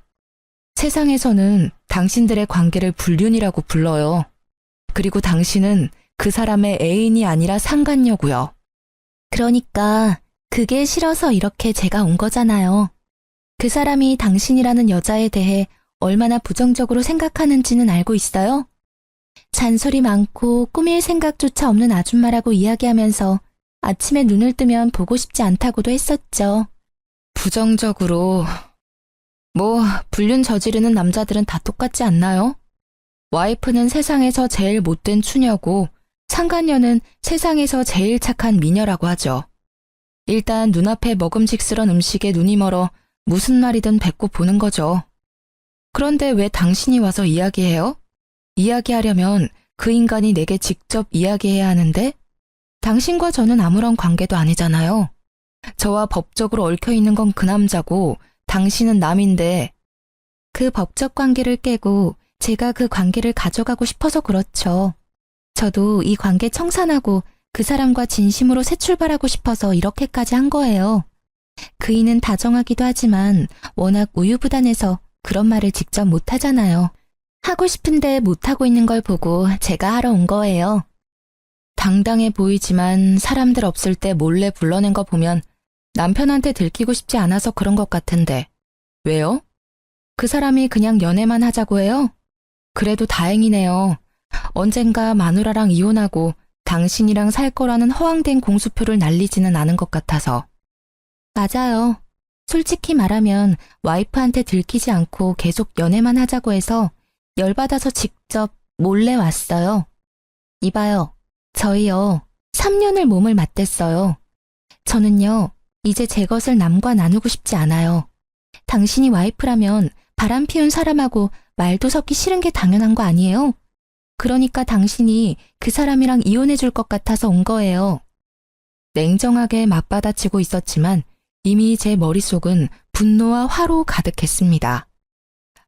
Speaker 2: 세상에서는 당신들의 관계를 불륜이라고 불러요. 그리고 당신은 그 사람의 애인이 아니라 상간녀고요. 그러니까 그게 싫어서 이렇게 제가 온 거잖아요. 그 사람이 당신이라는 여자에 대해 얼마나 부정적으로 생각하는지는 알고 있어요? 잔소리 많고 꾸밀 생각조차 없는 아줌마라고 이야기하면서 아침에 눈을 뜨면 보고 싶지 않다고도 했었죠. 부정적으로... 불륜 저지르는 남자들은 다 똑같지 않나요? 와이프는 세상에서 제일 못된 추녀고 상간녀는 세상에서 제일 착한 미녀라고 하죠. 일단 눈앞에 먹음직스런 음식에 눈이 멀어 무슨 말이든 뱉고 보는 거죠. 그런데 왜 당신이 와서 이야기해요? 이야기하려면 그 인간이 내게 직접 이야기해야 하는데 당신과 저는 아무런 관계도 아니잖아요. 저와 법적으로 얽혀있는 건 그 남자고 당신은 남인데 그 법적 관계를 깨고 제가 그 관계를 가져가고 싶어서 그렇죠. 저도 이 관계 청산하고 그 사람과 진심으로 새 출발하고 싶어서 이렇게까지 한 거예요. 그이는 다정하기도 하지만 워낙 우유부단해서 그런 말을 직접 못하잖아요. 하고 싶은데 못하고 있는 걸 보고 제가 하러 온 거예요. 당당해 보이지만 사람들 없을 때 몰래 불러낸 거 보면 남편한테 들키고 싶지 않아서 그런 것 같은데. 왜요? 그 사람이 그냥 연애만 하자고 해요? 그래도 다행이네요. 언젠가 마누라랑 이혼하고 당신이랑 살 거라는 허황된 공수표를 날리지는 않은 것 같아서. 맞아요. 솔직히 말하면 와이프한테 들키지 않고 계속 연애만 하자고 해서 열받아서 직접 몰래 왔어요. 이봐요. 저희요. 3년을 몸을 맞댔어요. 저는요. 이제 제 것을 남과 나누고 싶지 않아요. 당신이 와이프라면 바람 피운 사람하고 말도 섞기 싫은 게 당연한 거 아니에요? 그러니까 당신이 그 사람이랑 이혼해 줄 것 같아서 온 거예요. 냉정하게 맞받아치고 있었지만 이미 제 머릿속은 분노와 화로 가득했습니다.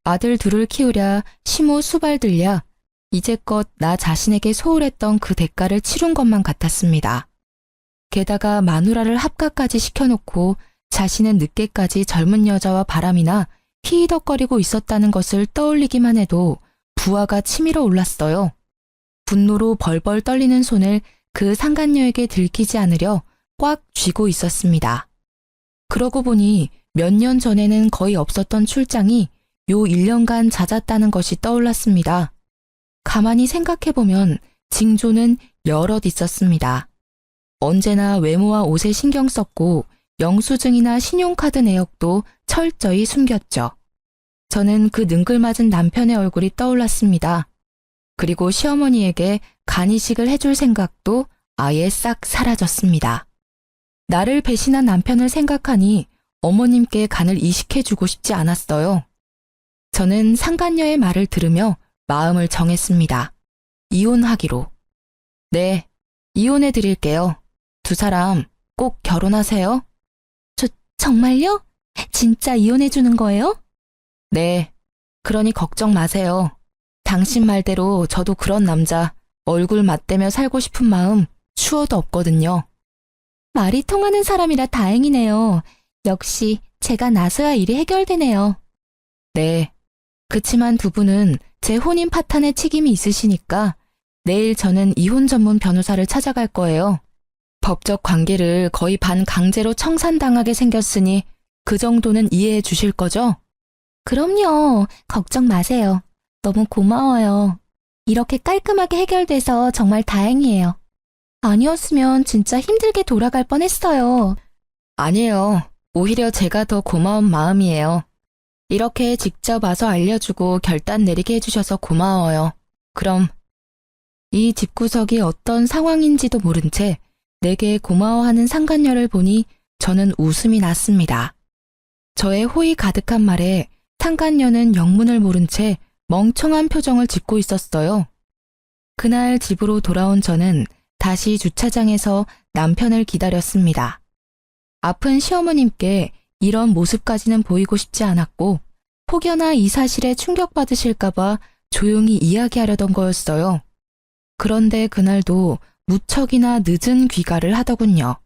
Speaker 2: 아들 둘을 키우랴 시모 수발들랴 이제껏 나 자신에게 소홀했던 그 대가를 치룬 것만 같았습니다. 게다가 마누라를 합가까지 시켜놓고 자신은 늦게까지 젊은 여자와 바람이나 히히덕거리고 있었다는 것을 떠올리기만 해도 부하가 치밀어 올랐어요. 분노로 벌벌 떨리는 손을 그 상간녀에게 들키지 않으려 꽉 쥐고 있었습니다. 그러고 보니 몇 년 전에는 거의 없었던 출장이 요 1년간 잦았다는 것이 떠올랐습니다. 가만히 생각해보면 징조는 여럿 있었습니다. 언제나 외모와 옷에 신경 썼고 영수증이나 신용카드 내역도 철저히 숨겼죠. 저는 그 능글맞은 남편의 얼굴이 떠올랐습니다. 그리고 시어머니에게 간이식을 해줄 생각도 아예 싹 사라졌습니다. 나를 배신한 남편을 생각하니 어머님께 간을 이식해주고 싶지 않았어요. 저는 상간녀의 말을 들으며 마음을 정했습니다. 이혼하기로. 네, 이혼해드릴게요. 두 사람 꼭 결혼하세요. 정말요? 진짜 이혼해주는 거예요? 네, 그러니 걱정 마세요. 당신 말대로 저도 그런 남자 얼굴 맞대며 살고 싶은 마음 추워도 없거든요. 말이 통하는 사람이라 다행이네요. 역시 제가 나서야 일이 해결되네요. 네. 그치만 두 분은 제 혼인 파탄에 책임이 있으시니까 내일 저는 이혼 전문 변호사를 찾아갈 거예요. 법적 관계를 거의 반강제로 청산당하게 생겼으니 그 정도는 이해해 주실 거죠? 그럼요. 걱정 마세요. 너무 고마워요. 이렇게 깔끔하게 해결돼서 정말 다행이에요. 아니었으면 진짜 힘들게 돌아갈 뻔했어요. 아니에요. 오히려 제가 더 고마운 마음이에요. 이렇게 직접 와서 알려주고 결단 내리게 해주셔서 고마워요. 그럼 이 집구석이 어떤 상황인지도 모른 채 내게 고마워하는 상간녀를 보니 저는 웃음이 났습니다. 저의 호의 가득한 말에 상간녀는 영문을 모른 채 멍청한 표정을 짓고 있었어요. 그날 집으로 돌아온 저는 다시 주차장에서 남편을 기다렸습니다. 아픈 시어머님께 이런 모습까지는 보이고 싶지 않았고 혹여나 이 사실에 충격받으실까봐 조용히 이야기하려던 거였어요. 그런데 그날도 무척이나 늦은 귀가를 하더군요.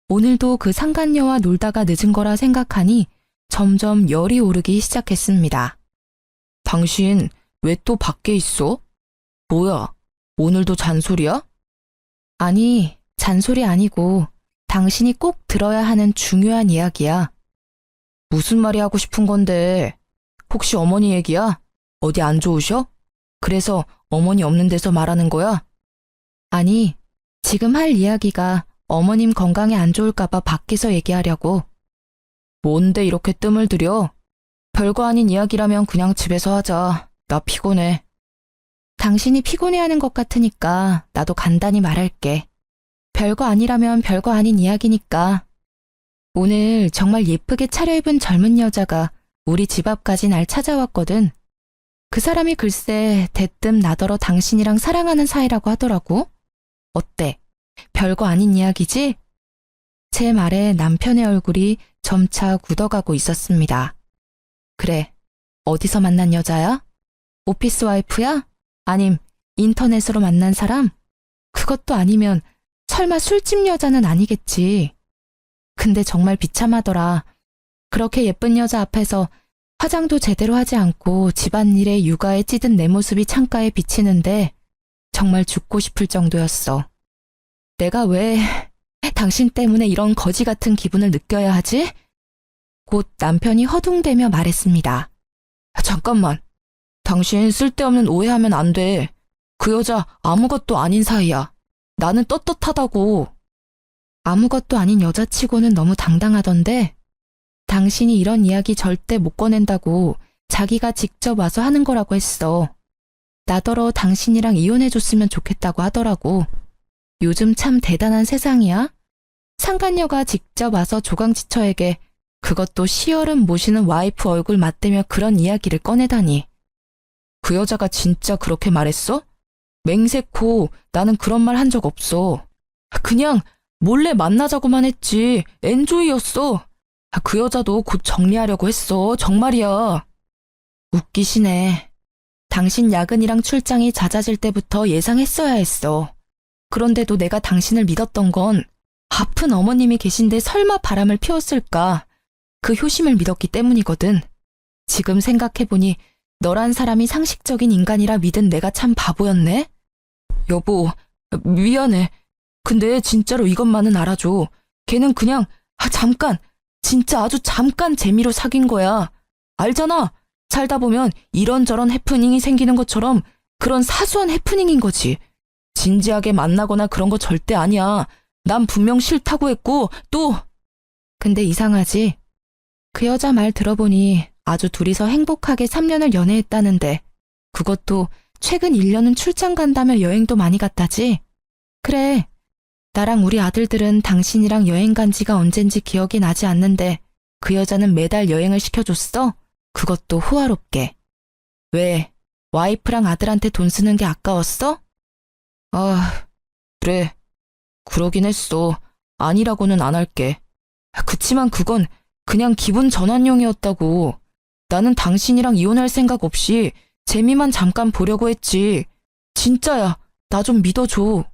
Speaker 2: 오늘도 그 상간녀와 놀다가 늦은 거라 생각하니 점점 열이 오르기 시작했습니다. 당신 왜 또 밖에 있어? 뭐야, 오늘도 잔소리야? 아니, 잔소리 아니고 당신이 꼭 들어야 하는 중요한 이야기야. 무슨 말이 하고 싶은 건데? 혹시 어머니 얘기야? 어디 안 좋으셔? 그래서 어머니 없는 데서 말하는 거야? 아니, 지금 할 이야기가 어머님 건강에 안 좋을까봐 밖에서 얘기하려고. 뭔데 이렇게 뜸을 들여? 별거 아닌 이야기라면 그냥 집에서 하자. 나 피곤해. 당신이 피곤해하는 것 같으니까 나도 간단히 말할게. 별거 아니라면 별거 아닌 이야기니까. 오늘 정말 예쁘게 차려입은 젊은 여자가 우리 집 앞까지 날 찾아왔거든. 그 사람이 글쎄 대뜸 나더러 당신이랑 사랑하는 사이라고 하더라고. 어때? 별거 아닌 이야기지? 제 말에 남편의 얼굴이 점차 굳어가고 있었습니다. 그래, 어디서 만난 여자야? 오피스 와이프야? 아님 인터넷으로 만난 사람? 그것도 아니면 설마 술집 여자는 아니겠지. 근데 정말 비참하더라. 그렇게 예쁜 여자 앞에서 화장도 제대로 하지 않고 집안일에 육아에 찌든 내 모습이 창가에 비치는데 정말 죽고 싶을 정도였어. 내가 왜 당신 때문에 이런 거지 같은 기분을 느껴야 하지? 곧 남편이 허둥대며 말했습니다. 잠깐만. 당신 쓸데없는 오해하면 안 돼. 그 여자 아무것도 아닌 사이야. 나는 떳떳하다고. 아무것도 아닌 여자치고는 너무 당당하던데 당신이 이런 이야기 절대 못 꺼낸다고 자기가 직접 와서 하는 거라고 했어. 나더러 당신이랑 이혼해줬으면 좋겠다고 하더라고. 요즘 참 대단한 세상이야. 상간녀가 직접 와서 조강지처에게 그것도 시어른 모시는 와이프 얼굴 맞대며 그런 이야기를 꺼내다니. 그 여자가 진짜 그렇게 말했어? 맹세코 나는 그런 말 한 적 없어. 그냥 몰래 만나자고만 했지. 엔조이였어. 그 여자도 곧 정리하려고 했어. 정말이야. 웃기시네. 당신 야근이랑 출장이 잦아질 때부터 예상했어야 했어. 그런데도 내가 당신을 믿었던 건 아픈 어머님이 계신데 설마 바람을 피웠을까. 그 효심을 믿었기 때문이거든. 지금 생각해보니 너란 사람이 상식적인 인간이라 믿은 내가 참 바보였네. 여보, 미안해. 근데 진짜로 이것만은 알아줘. 걔는 그냥 잠깐, 진짜 아주 잠깐 재미로 사귄 거야. 알잖아. 살다 보면 이런저런 해프닝이 생기는 것처럼 그런 사소한 해프닝인 거지. 진지하게 만나거나 그런 거 절대 아니야. 난 분명 싫다고 했고 또. 근데 이상하지? 그 여자 말 들어보니 아주 둘이서 행복하게 3년을 연애했다는데 그것도 최근 1년은 출장 간다며 여행도 많이 갔다지? 그래. 나랑 우리 아들들은 당신이랑 여행 간 지가 언젠지 기억이 나지 않는데 그 여자는 매달 여행을 시켜줬어? 그것도 호화롭게. 왜? 와이프랑 아들한테 돈 쓰는 게 아까웠어? 아, 그래. 그러긴 했어. 아니라고는 안 할게. 그치만 그건 그냥 기분 전환용이었다고. 나는 당신이랑 이혼할 생각 없이 재미만 잠깐 보려고 했지. 진짜야. 나 좀 믿어줘.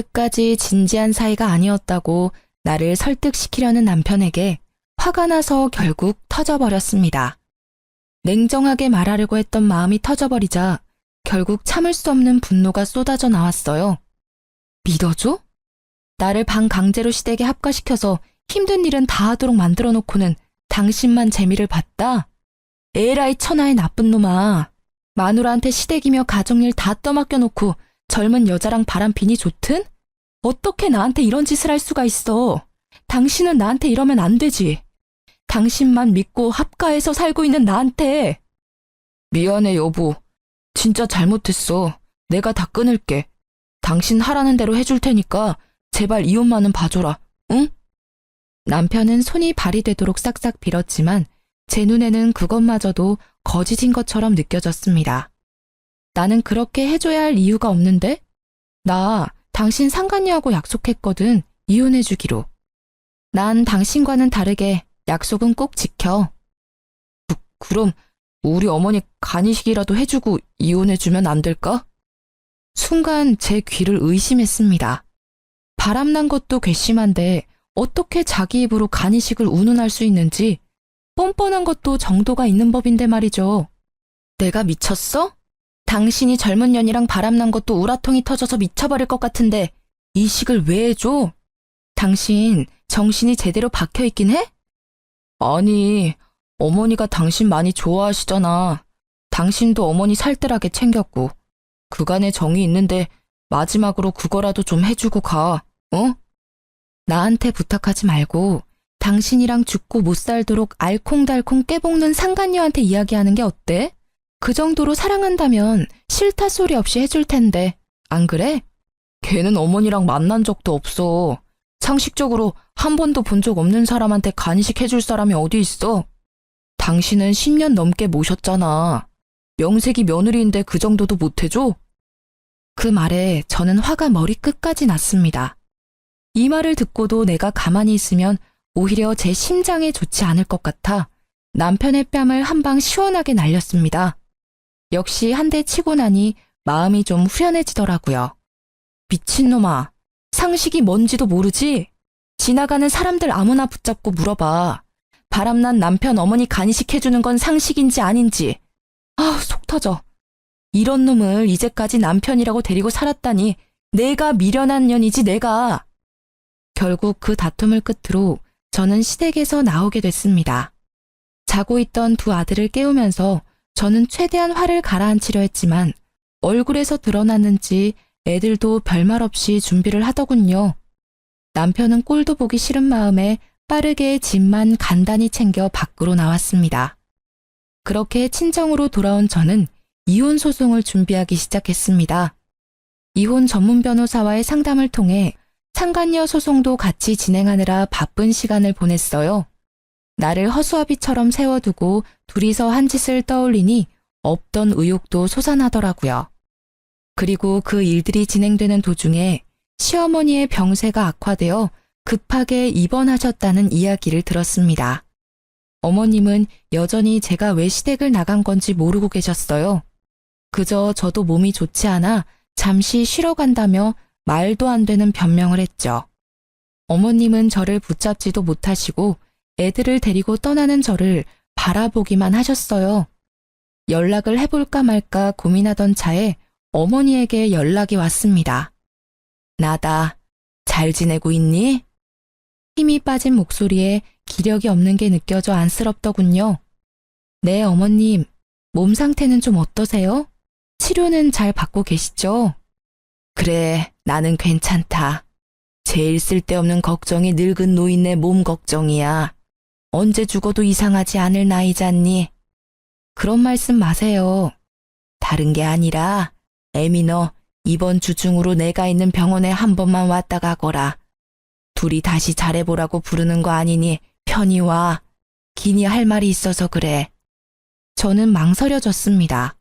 Speaker 2: 끝까지 진지한 사이가 아니었다고 나를 설득시키려는 남편에게 화가 나서 결국 터져버렸습니다. 냉정하게 말하려고 했던 마음이 터져버리자 결국 참을 수 없는 분노가 쏟아져 나왔어요. 믿어줘? 나를 반강제로 시댁에 합가시켜서 힘든 일은 다 하도록 만들어 놓고는 당신만 재미를 봤다? 에라이 천하의 나쁜 놈아. 마누라한테 시댁이며 가정일 다 떠맡겨 놓고 젊은 여자랑 바람피니 좋든? 어떻게 나한테 이런 짓을 할 수가 있어? 당신은 나한테 이러면 안 되지. 당신만 믿고 합가해서 살고 있는 나한테. 미안해 여보. 진짜 잘못했어. 내가 다 끊을게. 당신 하라는 대로 해줄 테니까 제발 이혼만은 봐줘라. 응? 남편은 손이 발이 되도록 싹싹 빌었지만 제 눈에는 그것마저도 거짓인 것처럼 느껴졌습니다. 나는 그렇게 해줘야 할 이유가 없는데? 나 당신 상간녀하고 약속했거든. 이혼해주기로. 난 당신과는 다르게 약속은 꼭 지켜. 그럼 우리 어머니 간이식이라도 해주고 이혼해주면 안 될까? 순간 제 귀를 의심했습니다. 바람난 것도 괘씸한데 어떻게 자기 입으로 간이식을 운운할 수 있는지 뻔뻔한 것도 정도가 있는 법인데 말이죠. 내가 미쳤어? 당신이 젊은 년이랑 바람난 것도 우라통이 터져서 미쳐버릴 것 같은데 이 식을 왜 해줘? 당신 정신이 제대로 박혀있긴 해? 아니, 어머니가 당신 많이 좋아하시잖아. 당신도 어머니 살뜰하게 챙겼고. 그간의 정이 있는데 마지막으로 그거라도 좀 해주고 가, 어? 나한테 부탁하지 말고 당신이랑 죽고 못 살도록 알콩달콩 깨볶는 상간녀한테 이야기하는 게 어때? 그 정도로 사랑한다면 싫다 소리 없이 해줄 텐데, 안 그래? 걔는 어머니랑 만난 적도 없어. 상식적으로 한 번도 본 적 없는 사람한테 간이식 해줄 사람이 어디 있어? 당신은 10년 넘게 모셨잖아. 명색이 며느리인데 그 정도도 못 해줘? 그 말에 저는 화가 머리끝까지 났습니다. 이 말을 듣고도 내가 가만히 있으면 오히려 제 심장에 좋지 않을 것 같아 남편의 뺨을 한 방 시원하게 날렸습니다. 역시 한 대 치고 나니 마음이 좀 후련해지더라고요. 미친놈아, 상식이 뭔지도 모르지? 지나가는 사람들 아무나 붙잡고 물어봐. 바람난 남편 어머니 간이식 해주는 건 상식인지 아닌지. 아, 속 터져. 이런 놈을 이제까지 남편이라고 데리고 살았다니 내가 미련한 년이지 내가. 결국 그 다툼을 끝으로 저는 시댁에서 나오게 됐습니다. 자고 있던 두 아들을 깨우면서 저는 최대한 화를 가라앉히려 했지만 얼굴에서 드러났는지 애들도 별말 없이 준비를 하더군요. 남편은 꼴도 보기 싫은 마음에 빠르게 짐만 간단히 챙겨 밖으로 나왔습니다. 그렇게 친정으로 돌아온 저는 이혼 소송을 준비하기 시작했습니다. 이혼 전문 변호사와의 상담을 통해 상간녀 소송도 같이 진행하느라 바쁜 시간을 보냈어요. 나를 허수아비처럼 세워두고 둘이서 한 짓을 떠올리니 없던 의욕도 솟아나더라고요. 그리고 그 일들이 진행되는 도중에 시어머니의 병세가 악화되어 급하게 입원하셨다는 이야기를 들었습니다. 어머님은 여전히 제가 왜 시댁을 나간 건지 모르고 계셨어요. 그저 저도 몸이 좋지 않아 잠시 쉬러 간다며 말도 안 되는 변명을 했죠. 어머님은 저를 붙잡지도 못하시고 애들을 데리고 떠나는 저를 바라보기만 하셨어요. 연락을 해볼까 말까 고민하던 차에 어머니에게 연락이 왔습니다. 나다. 잘 지내고 있니? 힘이 빠진 목소리에 기력이 없는 게 느껴져 안쓰럽더군요. 네, 어머님. 몸 상태는 좀 어떠세요? 치료는 잘 받고 계시죠? 그래, 나는 괜찮다. 제일 쓸데없는 걱정이 늙은 노인네 몸 걱정이야. 언제 죽어도 이상하지 않을 나이잖니? 그런 말씀 마세요. 다른 게 아니라 애미 너 이번 주 중으로 내가 있는 병원에 한 번만 왔다 가거라. 둘이 다시 잘해보라고 부르는 거 아니니 편히 와. 기니 할 말이 있어서 그래. 저는 망설여졌습니다.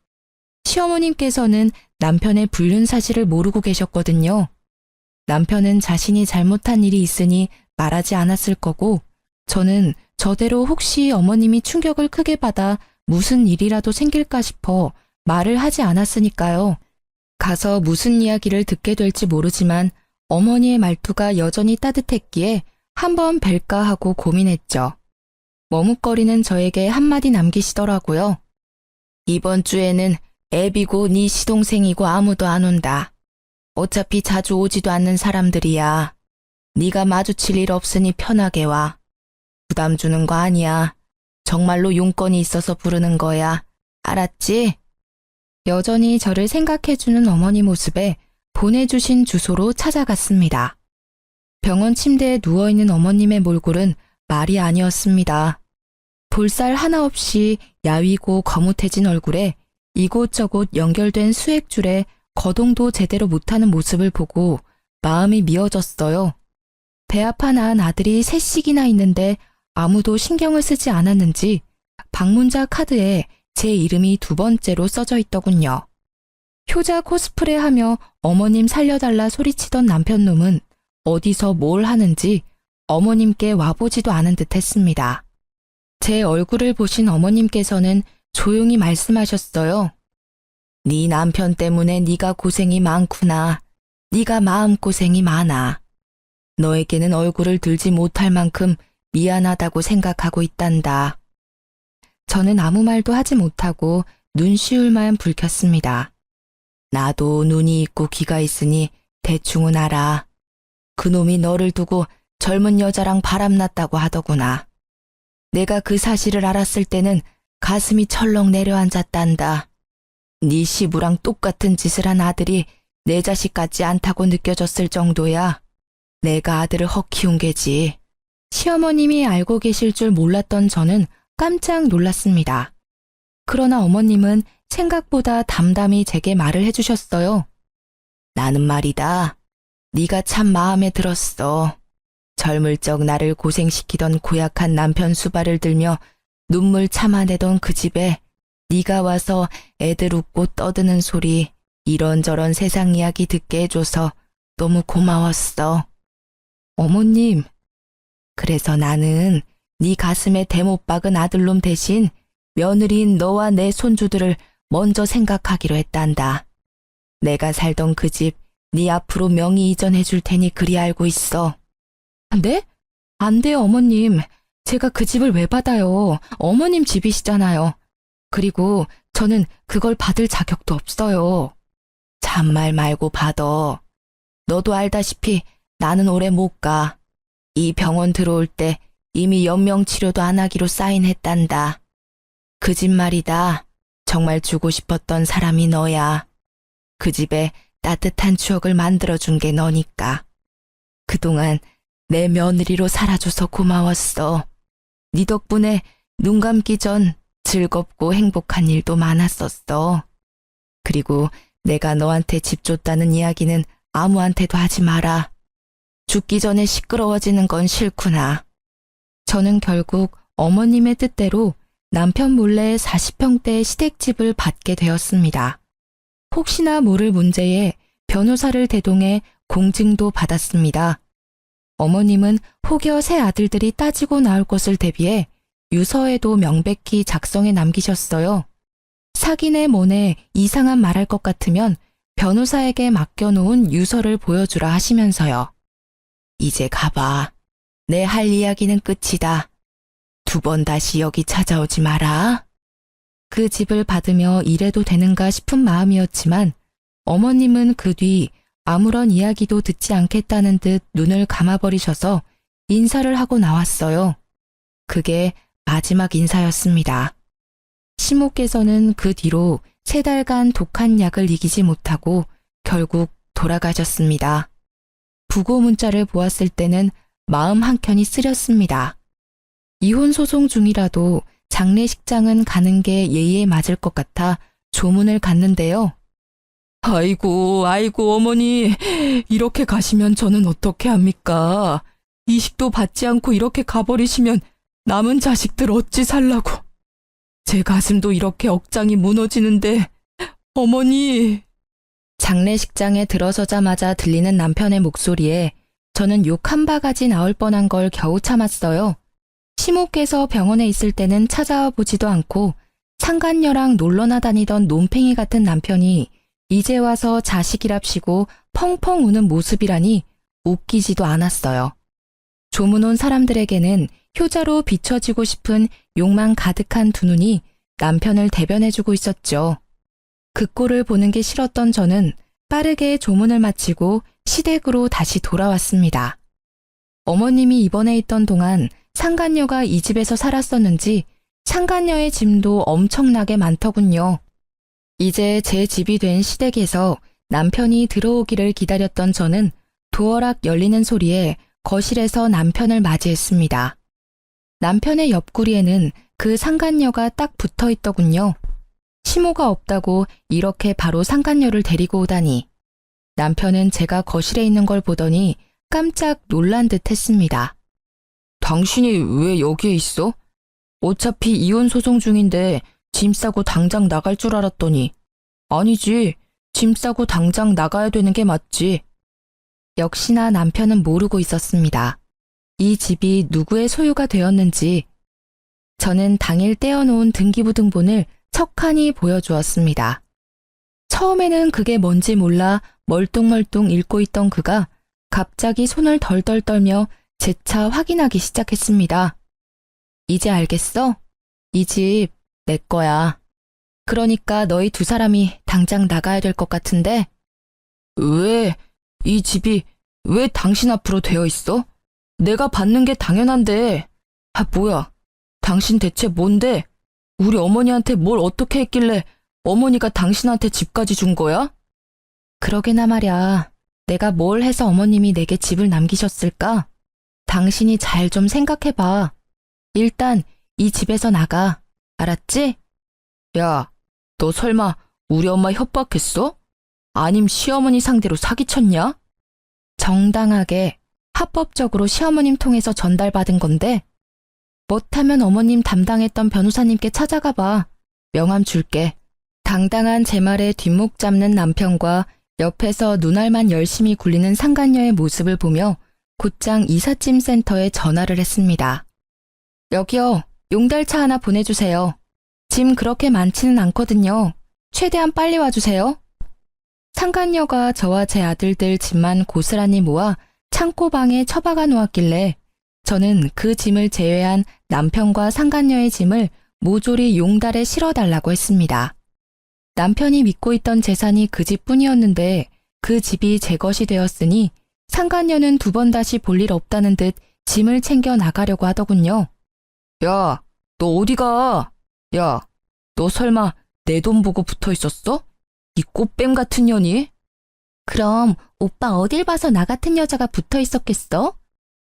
Speaker 2: 시어머님께서는 남편의 불륜 사실을 모르고 계셨거든요. 남편은 자신이 잘못한 일이 있으니 말하지 않았을 거고 저는 저대로 혹시 어머님이 충격을 크게 받아 무슨 일이라도 생길까 싶어 말을 하지 않았으니까요. 가서 무슨 이야기를 듣게 될지 모르지만 어머니의 말투가 여전히 따뜻했기에 한번 뵐까 하고 고민했죠. 머뭇거리는 저에게 한마디 남기시더라고요. 이번 주에는 애비고 네 시동생이고 아무도 안 온다. 어차피 자주 오지도 않는 사람들이야. 네가 마주칠 일 없으니 편하게 와. 부담 주는 거 아니야. 정말로 용건이 있어서 부르는 거야. 알았지? 여전히 저를 생각해주는 어머니 모습에 보내주신 주소로 찾아갔습니다. 병원 침대에 누워있는 어머님의 몰골은 말이 아니었습니다. 볼살 하나 없이 야위고 거뭇해진 얼굴에 이곳저곳 연결된 수액줄에 거동도 제대로 못하는 모습을 보고 마음이 미어졌어요. 배아파 낳은 아들이 셋씩이나 있는데 아무도 신경을 쓰지 않았는지 방문자 카드에 제 이름이 2번째로 써져 있더군요. 효자 코스프레하며 어머님 살려달라 소리치던 남편놈은 어디서 뭘 하는지 어머님께 와보지도 않은 듯 했습니다. 제 얼굴을 보신 어머님께서는 조용히 말씀하셨어요. 네 남편 때문에 네가 고생이 많구나. 네가 마음고생이 많아. 너에게는 얼굴을 들지 못할 만큼 미안하다고 생각하고 있단다. 저는 아무 말도 하지 못하고 눈시울만 붉혔습니다. 나도 눈이 있고 귀가 있으니 대충은 알아. 그놈이 너를 두고 젊은 여자랑 바람났다고 하더구나. 내가 그 사실을 알았을 때는 가슴이 철렁 내려앉았단다. 네 시부랑 똑같은 짓을 한 아들이 내 자식 같지 않다고 느껴졌을 정도야. 내가 아들을 헉 키운 게지. 시어머님이 알고 계실 줄 몰랐던 저는 깜짝 놀랐습니다. 그러나 어머님은 생각보다 담담히 제게 말을 해주셨어요. 나는 말이다. 네가 참 마음에 들었어. 젊을 적 나를 고생시키던 고약한 남편 수발을 들며 눈물 참아내던 그 집에 네가 와서 애들 웃고 떠드는 소리 이런저런 세상 이야기 듣게 해줘서 너무 고마웠어. 어머님, 그래서 나는 네 가슴에 대못 박은 아들놈 대신 며느리인 너와 내 손주들을 먼저 생각하기로 했단다. 내가 살던 그 집 네 앞으로 명의 이전해 줄 테니 그리 알고 있어. 네? 안 돼요, 어머님. 제가 그 집을 왜 받아요? 어머님 집이시잖아요. 그리고 저는 그걸 받을 자격도 없어요. 잔말 말고 받어. 너도 알다시피 나는 오래 못 가. 이 병원 들어올 때 이미 연명치료도 안 하기로 사인했단다. 그 집 말이다. 정말 주고 싶었던 사람이 너야. 그 집에 따뜻한 추억을 만들어준 게 너니까. 그동안 내 며느리로 살아줘서 고마웠어. 네 덕분에 눈 감기 전 즐겁고 행복한 일도 많았었어. 그리고 내가 너한테 집 줬다는 이야기는 아무한테도 하지 마라. 죽기 전에 시끄러워지는 건 싫구나. 저는 결국 어머님의 뜻대로 남편 몰래 40평대의 시댁집을 받게 되었습니다. 혹시나 모를 문제에 변호사를 대동해 공증도 받았습니다. 어머님은 혹여 새 아들들이 따지고 나올 것을 대비해 유서에도 명백히 작성해 남기셨어요. 사기네 뭐네 이상한 말할 것 같으면 변호사에게 맡겨놓은 유서를 보여주라 하시면서요. 이제 가봐. 내 할 이야기는 끝이다. 2번 다시 여기 찾아오지 마라. 그 집을 받으며 이래도 되는가 싶은 마음이었지만 어머님은 그 뒤 아무런 이야기도 듣지 않겠다는 듯 눈을 감아버리셔서 인사를 하고 나왔어요. 그게 마지막 인사였습니다. 시모께서는 그 뒤로 3달간 독한 약을 이기지 못하고 결국 돌아가셨습니다. 부고 문자를 보았을 때는 마음 한켠이 쓰렸습니다. 이혼 소송 중이라도 장례식장은 가는 게 예의에 맞을 것 같아 조문을 갔는데요. 아이고 어머니, 이렇게 가시면 저는 어떻게 합니까? 이식도 받지 않고 이렇게 가버리시면 남은 자식들 어찌 살라고. 제 가슴도 이렇게 억장이 무너지는데 어머니. 장례식장에 들어서자마자 들리는 남편의 목소리에 저는 욕 한 바가지 나올 뻔한 걸 겨우 참았어요. 시모께서 병원에 있을 때는 찾아와 보지도 않고 상간녀랑 놀러나 다니던 논팽이 같은 남편이 이제 와서 자식이랍시고 펑펑 우는 모습이라니 웃기지도 않았어요. 조문 온 사람들에게는 효자로 비춰지고 싶은 욕망 가득한 두 눈이 남편을 대변해주고 있었죠. 그 꼴을 보는 게 싫었던 저는 빠르게 조문을 마치고 시댁으로 다시 돌아왔습니다. 어머님이 입원해 있던 동안 상간녀가 이 집에서 살았었는지 상간녀의 짐도 엄청나게 많더군요. 이제 제 집이 된 시댁에서 남편이 들어오기를 기다렸던 저는 도어락 열리는 소리에 거실에서 남편을 맞이했습니다. 남편의 옆구리에는 그 상간녀가 딱 붙어 있더군요. 시모가 없다고 이렇게 바로 상간녀를 데리고 오다니. 남편은 제가 거실에 있는 걸 보더니 깜짝 놀란 듯 했습니다. 당신이 왜 여기에 있어? 어차피 이혼 소송 중인데 짐 싸고 당장 나갈 줄 알았더니. 아니지, 짐 싸고 당장 나가야 되는 게 맞지. 역시나 남편은 모르고 있었습니다. 이 집이 누구의 소유가 되었는지. 저는 당일 떼어놓은 등기부등본을 척하니 보여주었습니다. 처음에는 그게 뭔지 몰라 멀뚱멀뚱 읽고 있던 그가 갑자기 손을 덜덜 떨며 재차 확인하기 시작했습니다. 이제 알겠어? 이 집 내 거야. 그러니까 너희 두 사람이 당장 나가야 될 것 같은데? 왜? 이 집이 왜 당신 앞으로 되어 있어? 내가 받는 게 당연한데. 아, 뭐야. 당신 대체 뭔데? 우리 어머니한테 뭘 어떻게 했길래 어머니가 당신한테 집까지 준 거야? 그러게나 말야. 내가 뭘 해서 어머님이 내게 집을 남기셨을까? 당신이 잘 좀 생각해봐. 일단 이 집에서 나가. 알았지? 야, 너 설마 우리 엄마 협박했어? 아님 시어머니 상대로 사기쳤냐? 정당하게 합법적으로 시어머님 통해서 전달받은 건데 못하면 어머님 담당했던 변호사님께 찾아가 봐. 명함 줄게. 당당한 제 말에 뒷목 잡는 남편과 옆에서 눈알만 열심히 굴리는 상간녀의 모습을 보며 곧장 이삿짐 센터에 전화를 했습니다. 여기요, 용달차 하나 보내주세요. 짐 그렇게 많지는 않거든요. 최대한 빨리 와주세요. 상간녀가 저와 제 아들들 짐만 고스란히 모아 창고방에 처박아 놓았길래 저는 그 짐을 제외한 남편과 상간녀의 짐을 모조리 용달에 실어달라고 했습니다. 남편이 믿고 있던 재산이 그 집뿐이었는데 그 집이 제 것이 되었으니 상간녀는 두 번 다시 볼 일 없다는 듯 짐을 챙겨 나가려고 하더군요. 야, 너 어디 가? 야, 너 설마 내 돈 보고 붙어 있었어? 이 꽃뱀 같은 년이? 그럼 오빠 어딜 봐서 나 같은 여자가 붙어 있었겠어?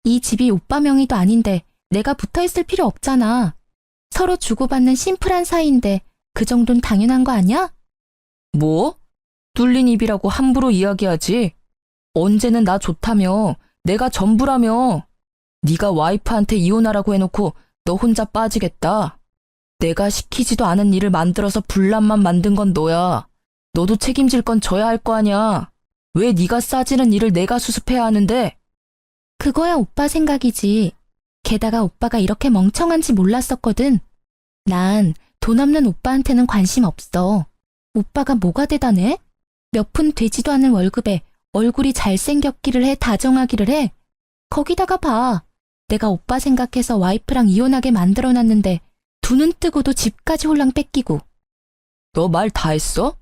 Speaker 2: 이 집이 오빠 명의도 아닌데 내가 붙어 있을 필요 없잖아. 서로 주고받는 심플한 사이인데 그 정도는 당연한 거 아니야? 뭐? 뚫린 입이라고 함부로 이야기하지. 언제는 나 좋다며. 내가 전부라며. 네가 와이프한테 이혼하라고 해놓고 너 혼자 빠지겠다. 내가 시키지도 않은 일을 만들어서 분란만 만든 건 너야. 너도 책임질 건 져야 할 거 아냐. 왜 네가 싸지는 일을 내가 수습해야 하는데? 그거야 오빠 생각이지. 게다가 오빠가 이렇게 멍청한지 몰랐었거든. 난 돈 없는 오빠한테는 관심 없어. 오빠가 뭐가 대단해? 몇 푼 되지도 않은 월급에 얼굴이 잘생겼기를 해 다정하기를 해. 거기다가 봐. 내가 오빠 생각해서 와이프랑 이혼하게 만들어놨는데 두 눈 뜨고도 집까지 홀랑 뺏기고. 너 말 다 했어?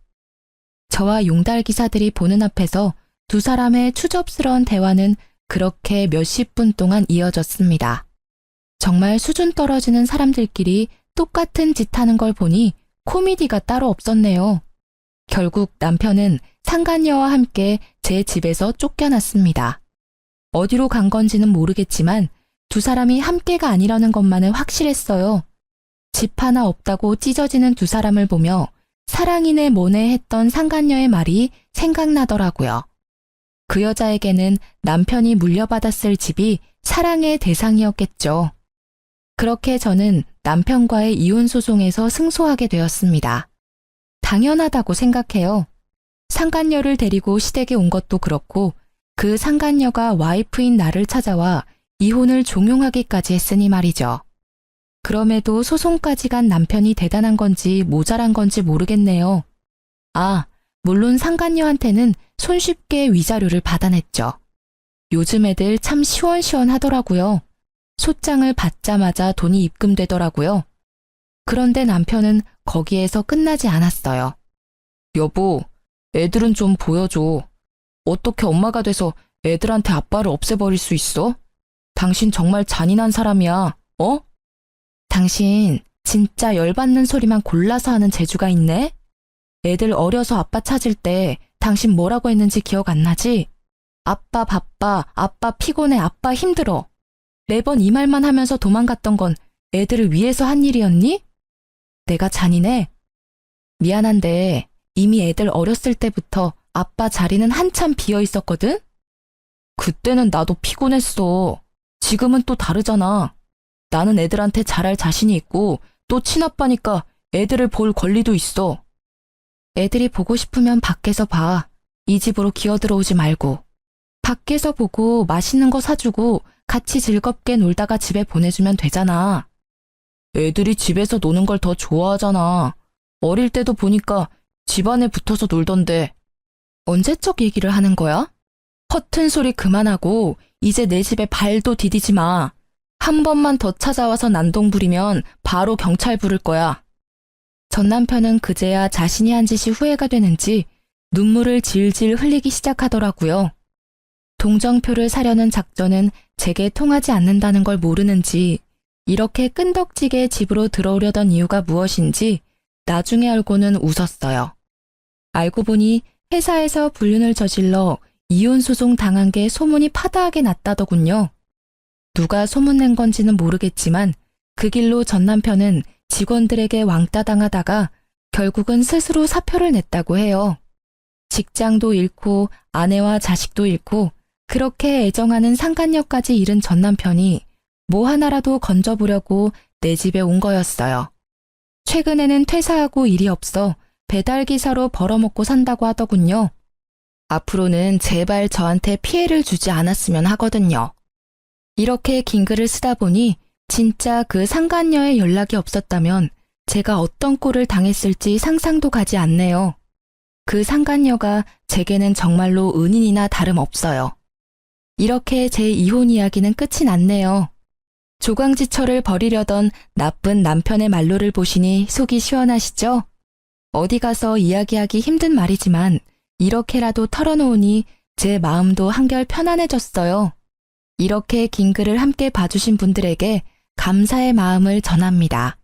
Speaker 2: 저와 용달 기사들이 보는 앞에서 두 사람의 추접스러운 대화는 그렇게 몇십 분 동안 이어졌습니다. 정말 수준 떨어지는 사람들끼리 똑같은 짓 하는 걸 보니 코미디가 따로 없었네요. 결국 남편은 상간녀와 함께 제 집에서 쫓겨났습니다. 어디로 간 건지는 모르겠지만 두 사람이 함께가 아니라는 것만은 확실했어요. 집 하나 없다고 찢어지는 두 사람을 보며 사랑이네 뭐네 했던 상간녀의 말이 생각나더라고요. 그 여자에게는 남편이 물려받았을 집이 사랑의 대상이었겠죠. 그렇게 저는 남편과의 이혼 소송에서 승소하게 되었습니다. 당연하다고 생각해요. 상간녀를 데리고 시댁에 온 것도 그렇고 그 상간녀가 와이프인 나를 찾아와 이혼을 종용하기까지 했으니 말이죠. 그럼에도 소송까지 간 남편이 대단한 건지 모자란 건지 모르겠네요. 아, 물론 상간녀한테는 손쉽게 위자료를 받아냈죠. 요즘 애들 참 시원시원하더라고요. 소장을 받자마자 돈이 입금되더라고요. 그런데 남편은 거기에서 끝나지 않았어요. 여보, 애들은 좀 보여줘. 어떻게 엄마가 돼서 애들한테 아빠를 없애버릴 수 있어? 당신 정말 잔인한 사람이야, 어? 당신 진짜 열받는 소리만 골라서 하는 재주가 있네? 애들 어려서 아빠 찾을 때 당신 뭐라고 했는지 기억 안 나지? 아빠 바빠, 아빠 피곤해, 아빠 힘들어. 매번 이 말만 하면서 도망갔던 건 애들을 위해서 한 일이었니? 내가 잔인해? 미안한데 이미 애들 어렸을 때부터 아빠 자리는 한참 비어 있었거든? 그때는 나도 피곤했어. 지금은 또 다르잖아. 나는 애들한테 잘할 자신이 있고 또 친아빠니까 애들을 볼 권리도 있어. 애들이 보고 싶으면 밖에서 봐. 이 집으로 기어들어오지 말고. 밖에서 보고 맛있는 거 사주고 같이 즐겁게 놀다가 집에 보내주면 되잖아. 애들이 집에서 노는 걸 더 좋아하잖아. 어릴 때도 보니까 집안에 붙어서 놀던데. 언제적 얘기를 하는 거야? 허튼 소리 그만하고 이제 내 집에 발도 디디지 마. 한 번만 더 찾아와서 난동 부리면 바로 경찰 부를 거야. 전 남편은 그제야 자신이 한 짓이 후회가 되는지 눈물을 질질 흘리기 시작하더라고요. 동정표를 사려는 작전은 제게 통하지 않는다는 걸 모르는지 이렇게 끈덕지게 집으로 들어오려던 이유가 무엇인지 나중에 알고는 웃었어요. 알고 보니 회사에서 불륜을 저질러 이혼소송 당한 게 소문이 파다하게 났다더군요. 누가 소문낸 건지는 모르겠지만 그 길로 전 남편은 직원들에게 왕따 당하다가 결국은 스스로 사표를 냈다고 해요. 직장도 잃고 아내와 자식도 잃고 그렇게 애정하는 상간녀까지 잃은 전 남편이 뭐 하나라도 건져보려고 내 집에 온 거였어요. 최근에는 퇴사하고 일이 없어 배달기사로 벌어먹고 산다고 하더군요. 앞으로는 제발 저한테 피해를 주지 않았으면 하거든요. 이렇게 긴 글을 쓰다 보니 진짜 그 상간녀의 연락이 없었다면 제가 어떤 꼴을 당했을지 상상도 가지 않네요. 그 상간녀가 제게는 정말로 은인이나 다름없어요. 이렇게 제 이혼 이야기는 끝이 났네요. 조광지철을 버리려던 나쁜 남편의 말로를 보시니 속이 시원하시죠? 어디 가서 이야기하기 힘든 말이지만 이렇게라도 털어놓으니 제 마음도 한결 편안해졌어요. 이렇게 긴 글을 함께 봐주신 분들에게 감사의 마음을 전합니다.